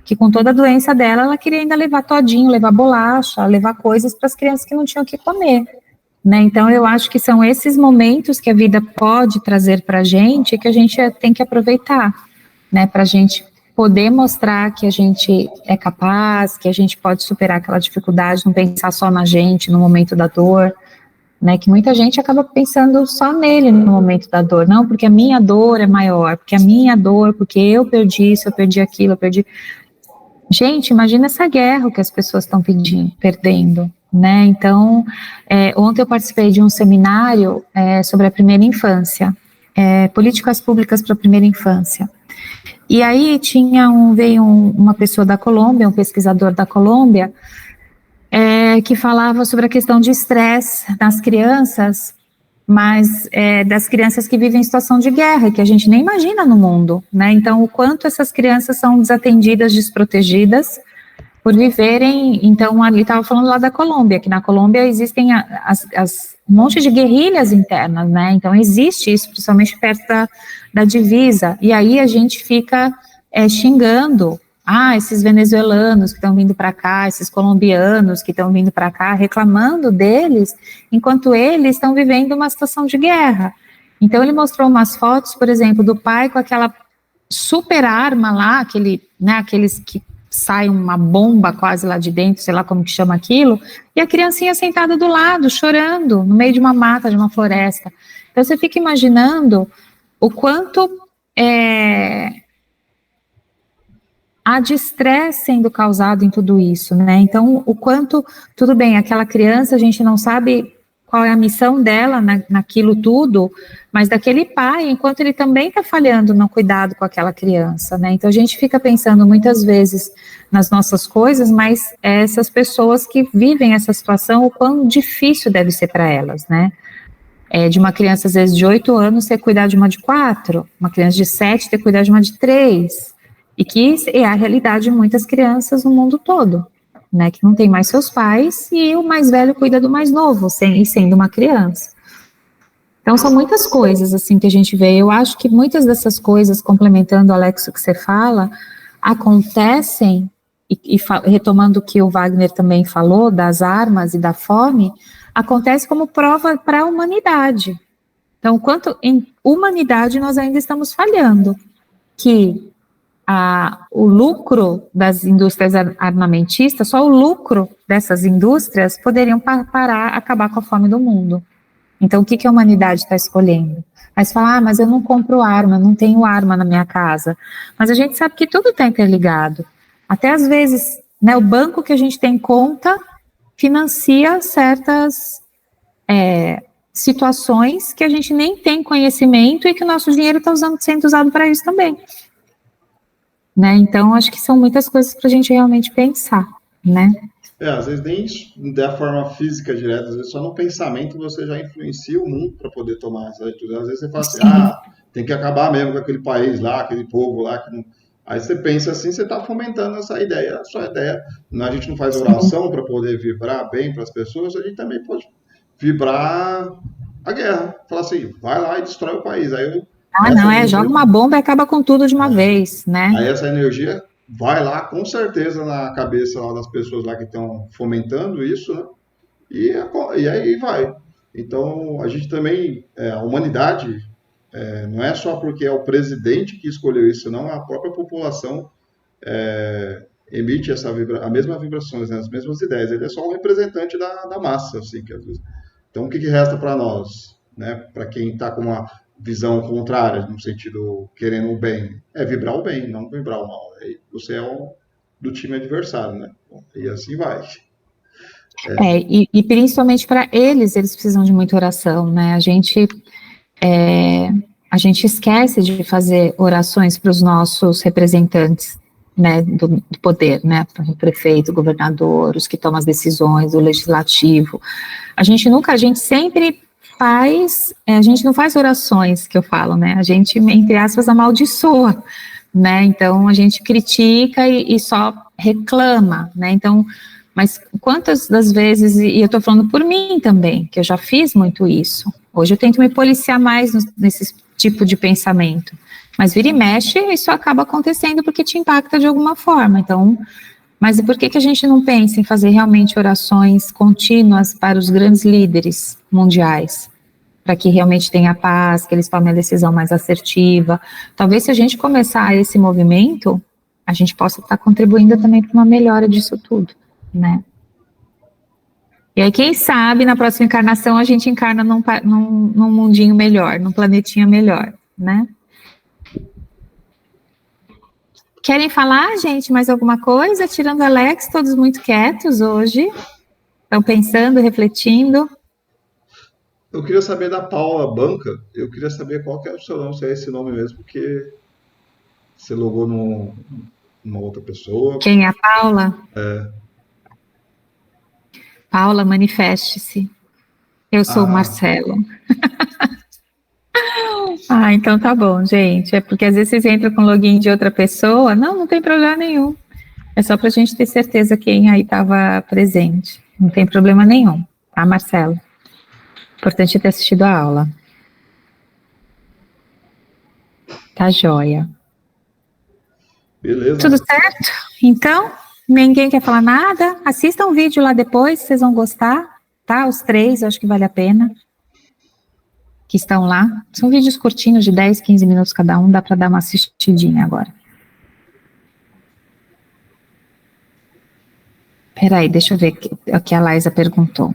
que com toda a doença dela, ela queria ainda levar todinho, levar bolacha, levar coisas para as crianças que não tinham o que comer, né? Então eu acho que são esses momentos que a vida pode trazer para a gente que a gente tem que aproveitar, né, para a gente poder mostrar que a gente é capaz, que a gente pode superar aquela dificuldade, não pensar só na gente no momento da dor, né, que muita gente acaba pensando só nele no momento da dor, não, porque a minha dor é maior, porque eu perdi isso, eu perdi aquilo, eu perdi... gente, imagina essa guerra que as pessoas estão perdendo, né? Então, ontem eu participei de um seminário sobre a primeira infância, políticas públicas para a primeira infância. E aí veio uma pessoa da Colômbia, um pesquisador da Colômbia, que falava sobre a questão de estresse nas crianças, mas das crianças que vivem em situação de guerra, que a gente nem imagina no mundo, né? Então, o quanto essas crianças são desatendidas, desprotegidas, por viverem, então, ali estava falando lá da Colômbia, que na Colômbia existem um monte de guerrilhas internas, né? Então, existe isso, principalmente perto da divisa, e aí a gente fica xingando, esses venezuelanos que estão vindo para cá, esses colombianos que estão vindo para cá, reclamando deles, enquanto eles estão vivendo uma situação de guerra. Então, ele mostrou umas fotos, por exemplo, do pai com aquela super arma lá, aqueles que sai uma bomba quase lá de dentro, sei lá como que chama aquilo, e a criancinha sentada do lado, chorando, no meio de uma mata, de uma floresta. Então, você fica imaginando o quanto há de estresse sendo causado em tudo isso, né? Então, o quanto, tudo bem, aquela criança, a gente não sabe qual é a missão dela naquilo tudo, mas daquele pai, enquanto ele também está falhando no cuidado com aquela criança, né? Então, a gente fica pensando muitas vezes nas nossas coisas, mas essas pessoas que vivem essa situação, o quão difícil deve ser para elas, né? De uma criança, às vezes, de 8 anos, ter que cuidar de uma de 4, uma criança de 7 ter que cuidar de uma de 3, e que é a realidade de muitas crianças no mundo todo, né, que não tem mais seus pais, e o mais velho cuida do mais novo, sendo uma criança. Então, são muitas coisas, assim, que a gente vê. Eu acho que muitas dessas coisas, complementando, Alex, o que você fala, acontecem, retomando o que o Wagner também falou, das armas e da fome, acontece como prova para a humanidade. Então, quanto em humanidade nós ainda estamos falhando, que o lucro das indústrias armamentistas, só o lucro dessas indústrias poderiam acabar com a fome do mundo. Então, o que a humanidade está escolhendo? Aí você fala, mas eu não compro arma, não tenho arma na minha casa. Mas a gente sabe que tudo está interligado. Até às vezes, né, o banco que a gente tem conta financia certas situações que a gente nem tem conhecimento e que o nosso dinheiro está sendo usado para isso também. Né? Então, acho que são muitas coisas para a gente realmente pensar, né? Às vezes nem da forma física direta, às vezes só no pensamento você já influencia o mundo para poder tomar essa atitude. Às vezes você fala assim, tem que acabar mesmo com aquele país lá, aquele povo lá. Aí você pensa assim, você está fomentando essa ideia. A sua ideia, a gente não faz oração para poder vibrar bem para as pessoas, a gente também pode vibrar a guerra. Falar assim, vai lá e destrói o país. Aí joga uma bomba e acaba com tudo de uma vez, né? Aí essa energia vai lá, com certeza, na cabeça lá das pessoas lá que estão fomentando isso, né? E aí vai. Então, a gente também, a humanidade, não é só porque é o presidente que escolheu isso, não, a própria população emite a mesma vibrações, né? As mesmas ideias. Ele é só um representante da massa, assim, que às vezes. Então, o que resta para nós, né? Para quem está com uma visão contrária, no sentido querendo o bem, vibrar o bem, não vibrar o mal. Aí você é do time adversário, né? E assim vai. E principalmente para eles precisam de muita oração, né? A gente esquece de fazer orações para os nossos representantes, né, do poder, né, o prefeito, o governador, os que tomam as decisões, o legislativo. A gente sempre faz, a gente não faz orações, que eu falo, né, a gente, entre aspas, amaldiçoa, né, então a gente critica e só reclama, né, então, mas quantas das vezes, e eu estou falando por mim também, que eu já fiz muito isso, hoje eu tento me policiar mais nesse tipo de pensamento, mas vira e mexe, isso acaba acontecendo porque te impacta de alguma forma, então, mas e por que a gente não pensa em fazer realmente orações contínuas para os grandes líderes mundiais, para que realmente tenha paz, que eles tomem a decisão mais assertiva? Talvez se a gente começar esse movimento, a gente possa estar contribuindo também para uma melhora disso tudo, né? E aí, quem sabe, na próxima encarnação, a gente encarna num mundinho melhor, num planetinha melhor, né? Querem falar, gente, mais alguma coisa? Tirando Alex, todos muito quietos hoje. Estão pensando, refletindo. Eu queria saber da Paula Banca, eu queria saber qual que é o seu nome, se é esse nome mesmo, porque você logou numa outra pessoa. Quem é a Paula? Paula, manifeste-se. Eu sou o Ah, Marcelo. Então tá bom, gente. É porque às vezes vocês entram com login de outra pessoa. Não tem problema nenhum. É só pra gente ter certeza quem aí estava presente. Não tem problema nenhum, tá, Marcelo? Importante ter assistido a aula. Tá joia. beleza. Tudo certo? Então, ninguém quer falar nada? Assistam o vídeo lá depois, vocês vão gostar, tá? Os 3, acho que vale a pena. Que estão lá. São vídeos curtinhos de 10, 15 minutos cada um, dá para dar uma assistidinha agora. Peraí, deixa eu ver o que a Laísa perguntou.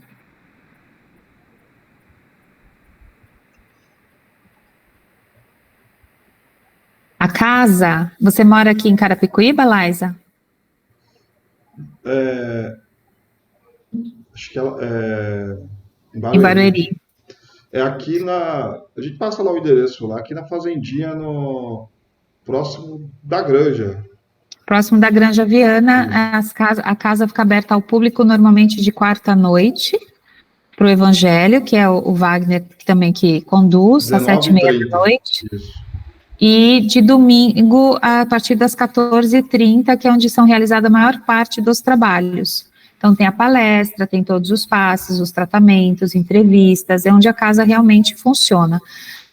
A casa, você mora aqui em Carapicuíba, Laísa? Acho que ela é em Em Barueri. Barueri. É aqui a gente passa lá o endereço lá, aqui na fazendinha, no próximo da Granja. Próximo da Granja Viana, a casa fica aberta ao público normalmente de quarta à noite, para o Evangelho, que é o Wagner que conduz, às 7h30 da noite. Isso. E de domingo, a partir das 14h30, que é onde são realizadas a maior parte dos trabalhos. Então, tem a palestra, tem todos os passos, os tratamentos, entrevistas, é onde a casa realmente funciona.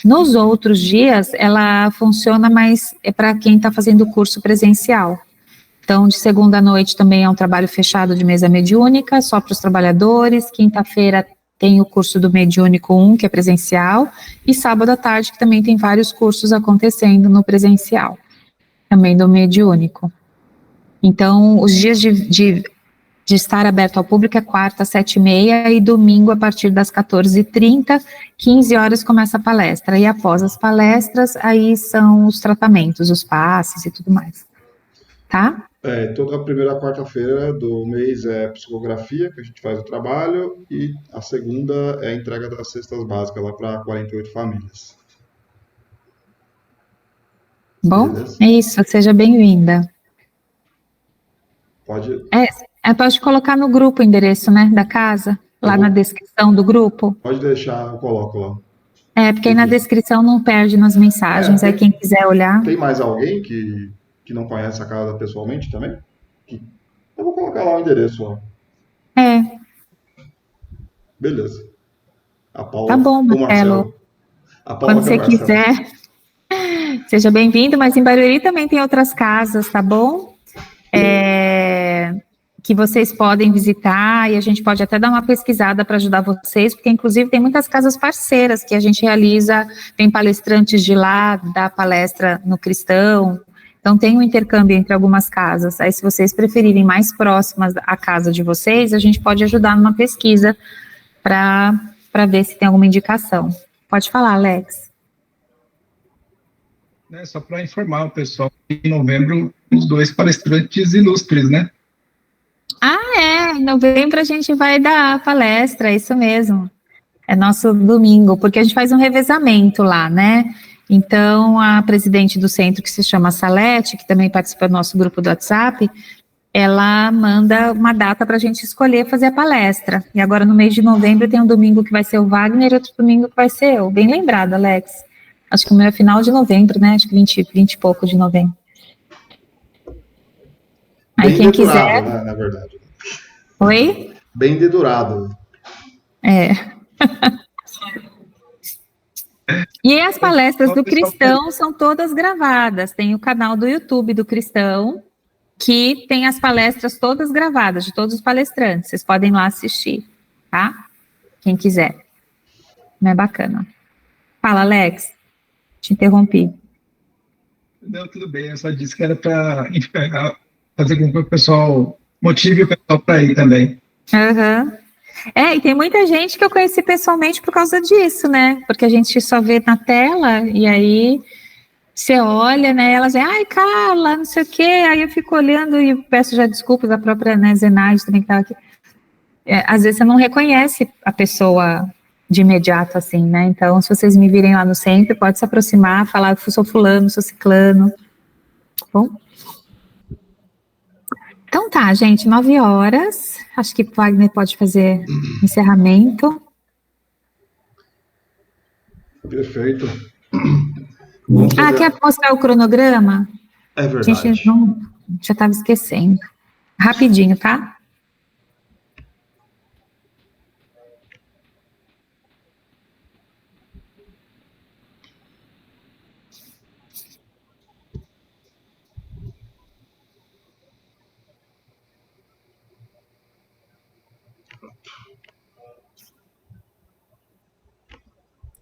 Nos outros dias, ela funciona mais para quem está fazendo o curso presencial. Então, de segunda à noite também é um trabalho fechado de mesa mediúnica, só para os trabalhadores. Quinta-feira tem o curso do Mediúnico 1, que é presencial, e sábado à tarde, que também tem vários cursos acontecendo no presencial, também do Mediúnico. Então, os dias de estar aberto ao público é quarta, às 7h30, e domingo, a partir das 14h30, 15 horas começa a palestra, e após as palestras, aí são os tratamentos, os passes e tudo mais, tá? Toda primeira quarta-feira do mês é psicografia, que a gente faz o trabalho, e a segunda é a entrega das cestas básicas lá para 48 famílias. Bom, Beleza? é isso, seja bem-vinda. Pode. Pode colocar no grupo o endereço, né, da casa, lá na descrição do grupo. Pode deixar, eu coloco lá. Porque aí na descrição não perde nas mensagens, aí quem quiser olhar. Tem mais alguém que não conhece a casa pessoalmente também? Eu vou colocar lá o endereço lá. Beleza. A Paula, Tá bom, Marcelo. A Paula, quando você quiser, seja bem-vindo, mas em Barueri também tem outras casas, tá bom? Que vocês podem visitar, e a gente pode até dar uma pesquisada para ajudar vocês, porque inclusive tem muitas casas parceiras que a gente realiza, tem palestrantes de lá, dá palestra no Cristão, então tem um intercâmbio entre algumas casas. Aí, se vocês preferirem mais próximas à casa de vocês, a gente pode ajudar numa pesquisa para ver se tem alguma indicação. Pode falar, Alex. Só para informar o pessoal, em novembro, os 2 palestrantes ilustres, né? Em novembro a gente vai dar palestra, é isso mesmo. É nosso domingo, porque a gente faz um revezamento lá, né? Então, a presidente do centro, que se chama Salete, que também participa do nosso grupo do WhatsApp, ela manda uma data para a gente escolher fazer a palestra. E agora, no mês de novembro, tem um domingo que vai ser o Wagner e outro domingo que vai ser eu. Bem lembrado, Alex. Acho que o meu é final de novembro, né? Acho que 20 e pouco de novembro. Aí, bem quem dedurado, quiser... né, na verdade. Oi? Bem dedurado. E as palestras do Cristão são todas gravadas. Tem o canal do YouTube do Cristão, que tem as palestras todas gravadas, de todos os palestrantes. Vocês podem ir lá assistir, tá? Quem quiser. Não é bacana. Fala, Alex. Te interrompi. Não, tudo bem. Eu só disse que era para fazer com que o pessoal motive o pessoal para ir também. E tem muita gente que eu conheci pessoalmente por causa disso, né? Porque a gente só vê na tela, e aí você olha, né, elas dizem, ai, Carla, não sei o quê, aí eu fico olhando e peço já desculpas à própria, né, Zenaide também que tá aqui. Às vezes você não reconhece a pessoa de imediato, assim, né, então se vocês me virem lá no centro, pode se aproximar, falar que eu sou fulano, sou ciclano, tá bom? Então tá, gente, 9 horas, acho que o Wagner pode fazer encerramento. Perfeito. Vamos fazer... quer mostrar o cronograma? É verdade. A gente não, já estava esquecendo. Rapidinho, tá?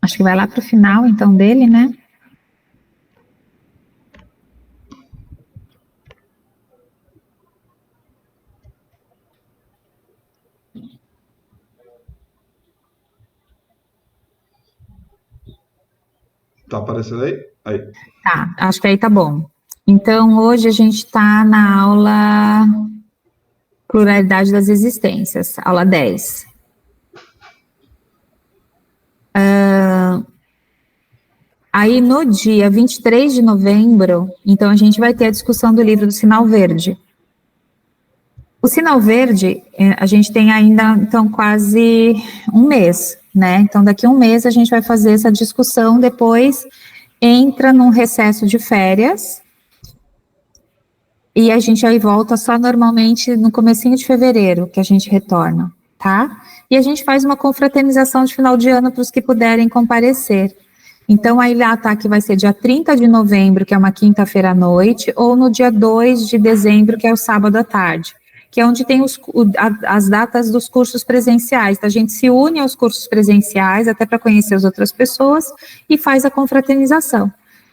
Acho que vai lá para o final, então, dele, né? Tá aparecendo aí? Aí. Tá, acho que aí tá bom. Então, hoje a gente está na aula Pluralidade das Existências, aula 10. Aí, no dia 23 de novembro, então, a gente vai ter a discussão do livro do Sinal Verde. O Sinal Verde, a gente tem ainda, então, quase um mês, né? Então, daqui a um mês a gente vai fazer essa discussão, depois entra num recesso de férias, e a gente aí volta só normalmente no comecinho de fevereiro, que a gente retorna, tá? E a gente faz uma confraternização de final de ano para os que puderem comparecer. Então, aí lá tá que vai ser dia 30 de novembro, que é uma quinta-feira à noite, ou no dia 2 de dezembro, que é o sábado à tarde, que é onde tem as datas dos cursos presenciais. Então, a gente se une aos cursos presenciais, até para conhecer as outras pessoas, e faz a confraternização.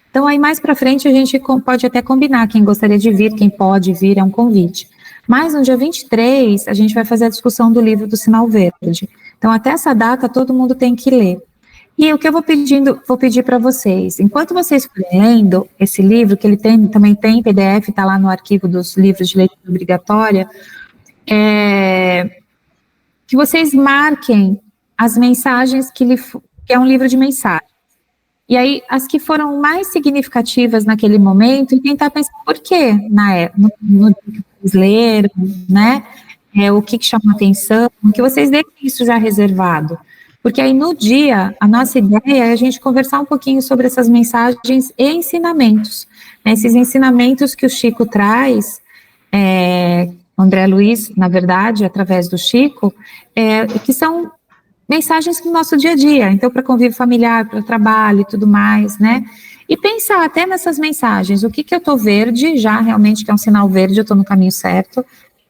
Então, aí mais para frente a gente pode até combinar quem gostaria de vir, quem pode vir, é um convite. Mas no dia 23, a gente vai fazer a discussão do livro do Sinal Verde. Então, até essa data, todo mundo tem que ler. E o que eu vou pedir para vocês, enquanto vocês forem lendo esse livro, que ele também tem PDF, está lá no arquivo dos livros de leitura obrigatória, que vocês marquem as mensagens que é um livro de mensagens. E aí, as que foram mais significativas naquele momento, e tentar pensar por quê, no que vocês leram, né? O que chamou atenção, que vocês deixem isso já reservado. Porque aí, no dia, a nossa ideia é a gente conversar um pouquinho sobre essas mensagens e ensinamentos. Né? Esses ensinamentos que o Chico traz, André Luiz, na verdade, através do Chico, que são mensagens do nosso dia a dia, então para convívio familiar, para trabalho e tudo mais, né? E pensar até nessas mensagens, o que eu estou verde, já realmente que é um sinal verde, eu estou no caminho certo,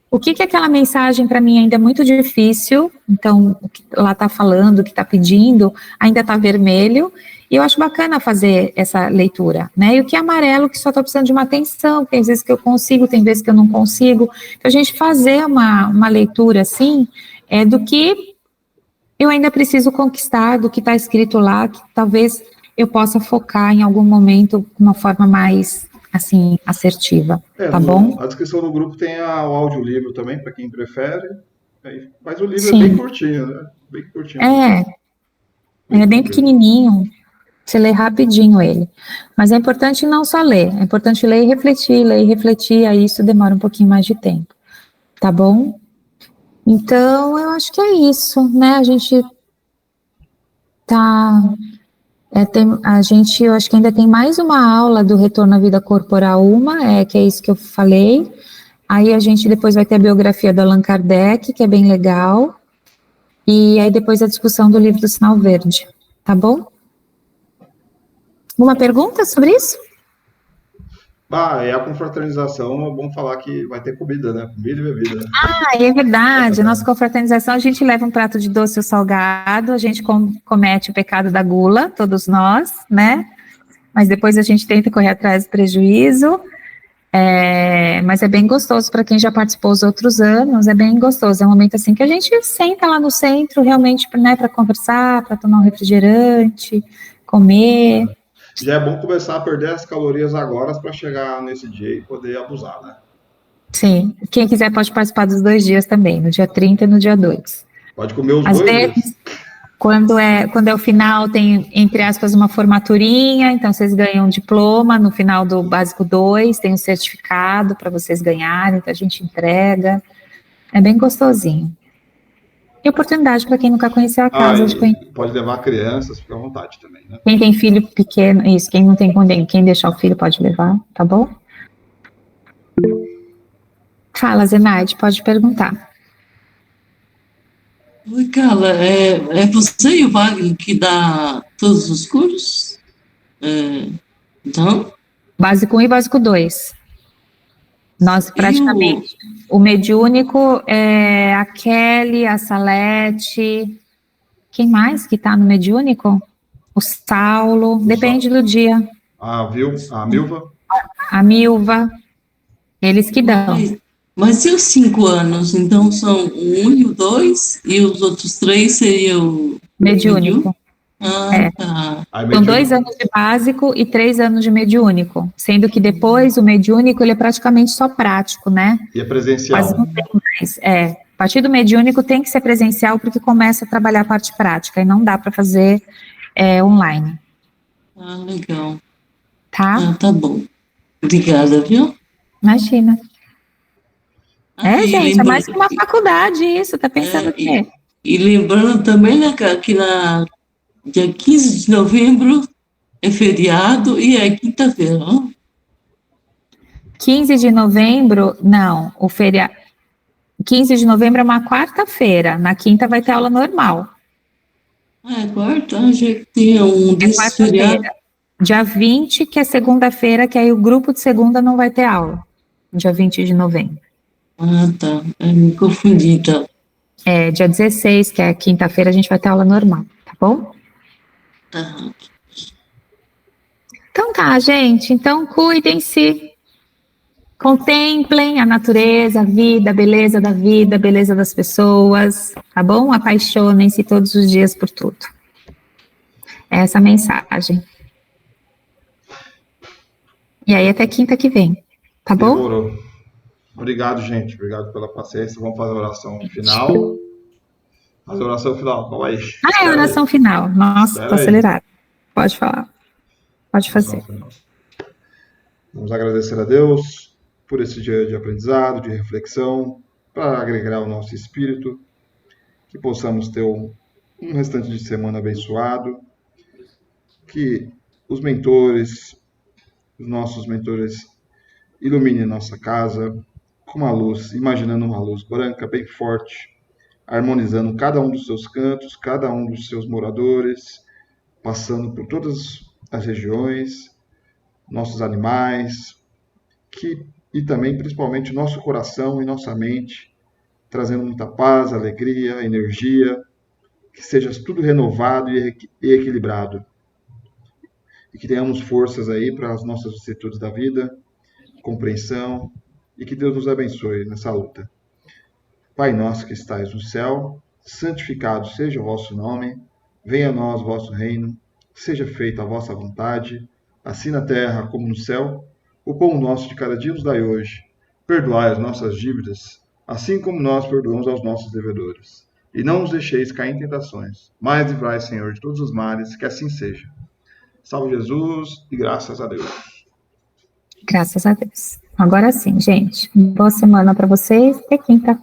o que aquela mensagem para mim ainda é muito difícil, então o que lá está falando, o que está pedindo, ainda está vermelho, e eu acho bacana fazer essa leitura, né? E o que é amarelo, que só estou precisando de uma atenção, tem vezes que eu consigo, tem vezes que eu não consigo, então a gente fazer uma leitura assim, do que eu ainda preciso conquistar, do que está escrito lá, que talvez eu possa focar em algum momento de uma forma mais, assim, assertiva, tá bom? A descrição do grupo tem o audiolivro também, para quem prefere, mas o livro Sim. é bem curtinho, né? Bem curtinho. É bem pequenininho, você lê rapidinho ele. Mas é importante não só ler, é importante ler e refletir, aí isso demora um pouquinho mais de tempo, tá bom? Então, eu acho que é isso, né? A gente tá... eu acho que ainda tem mais uma aula do Retorno à Vida Corporal, que é isso que eu falei. Aí a gente depois vai ter a biografia do Allan Kardec, que é bem legal. E aí depois a discussão do livro do Sinal Verde, tá bom? Alguma pergunta sobre isso? A confraternização, é bom falar que vai ter comida, né? Comida e bebida. É verdade. A nossa confraternização, a gente leva um prato de doce ou salgado, a gente comete o pecado da gula, todos nós, né? Mas depois a gente tenta correr atrás do prejuízo. Mas é bem gostoso para quem já participou os outros anos, é bem gostoso. É um momento assim que a gente senta lá no centro, realmente, né, para conversar, para tomar um refrigerante, comer. Já é bom começar a perder as calorias agora para chegar nesse dia e poder abusar, né? Sim, quem quiser pode participar dos 2 dias também, no dia 30 e no dia 2. Pode comer os Às 2 dias. vezes, quando é o final, tem, entre aspas, uma formaturinha, então vocês ganham um diploma no final do básico 2, tem um certificado para vocês ganharem, então a gente entrega. É bem gostosinho. E oportunidade para quem nunca conheceu a casa de conhecer. Pode levar crianças, fica à vontade também, né? Quem tem filho pequeno, isso, quem não tem quem deixar o filho pode levar, tá bom? Fala, Zenaide, pode perguntar. Oi, Carla, é você e o Wagner que dá todos os cursos? Então, Básico 1 e básico 2. Nós praticamente, o mediúnico é a Kelly, a Salete, quem mais que tá no mediúnico? O Saulo, depende do dia. A Milva? A Milva, eles que dão. Mas e os 5 anos? Então são o 1 e o 2, e os outros 3 seriam o Mediúnico. Tá. São 2 anos de básico e 3 anos de mediúnico, sendo que depois o mediúnico ele é praticamente só prático, né? E é presencial. Quase não tem mais. A partir do mediúnico tem que ser presencial porque começa a trabalhar a parte prática e não dá para fazer online. Ah, legal. Tá? Tá bom. Obrigada, viu? Imagina. Gente, é mais que uma que faculdade isso, tá pensando o quê? E lembrando também, né, que na dia 15 de novembro é feriado e é quinta-feira, não? 15 de novembro, não, o feriado. 15 de novembro é uma quarta-feira, na quinta vai ter aula normal. É quarta, já que tem um desses feriados. Dia 20, que é segunda-feira, que aí o grupo de segunda não vai ter aula. Dia 20 de novembro. Ah, tá. Me confundi, então. Dia 16, que é quinta-feira, a gente vai ter aula normal, tá bom? Tá. Então tá, gente. Então cuidem-se. Contemplem a natureza, a vida, a beleza da vida, a beleza das pessoas, tá bom? Apaixonem-se todos os dias por tudo. Essa é a mensagem. E aí até quinta que vem, tá bom? Demorou. Obrigado, gente. Obrigado pela paciência. Vamos fazer a oração final. Fazer a oração final, calma aí. É a oração final. Nossa, tô acelerada. Pode falar. Pode fazer. Vamos agradecer a Deus por esse dia de aprendizado, de reflexão, para agregar ao nosso espírito, que possamos ter um restante de semana abençoado, que os nossos mentores, iluminem nossa casa com uma luz, imaginando uma luz branca bem forte, harmonizando cada um dos seus cantos, cada um dos seus moradores, passando por todas as regiões, nossos animais, e também, principalmente, nosso coração e nossa mente, trazendo muita paz, alegria, energia, que seja tudo renovado e equilibrado. E que tenhamos forças aí para as nossas vicissitudes da vida, compreensão, e que Deus nos abençoe nessa luta. Pai nosso que estais no céu, santificado seja o vosso nome, venha a nós o vosso reino, seja feita a vossa vontade, assim na terra como no céu. O pão nosso de cada dia nos dai hoje. Perdoai as nossas dívidas, assim como nós perdoamos aos nossos devedores. E não nos deixeis cair em tentações, mas livrai, Senhor, de todos os males, que assim seja. Salve Jesus e graças a Deus. Graças a Deus. Agora sim, gente. Boa semana para vocês. Até quinta.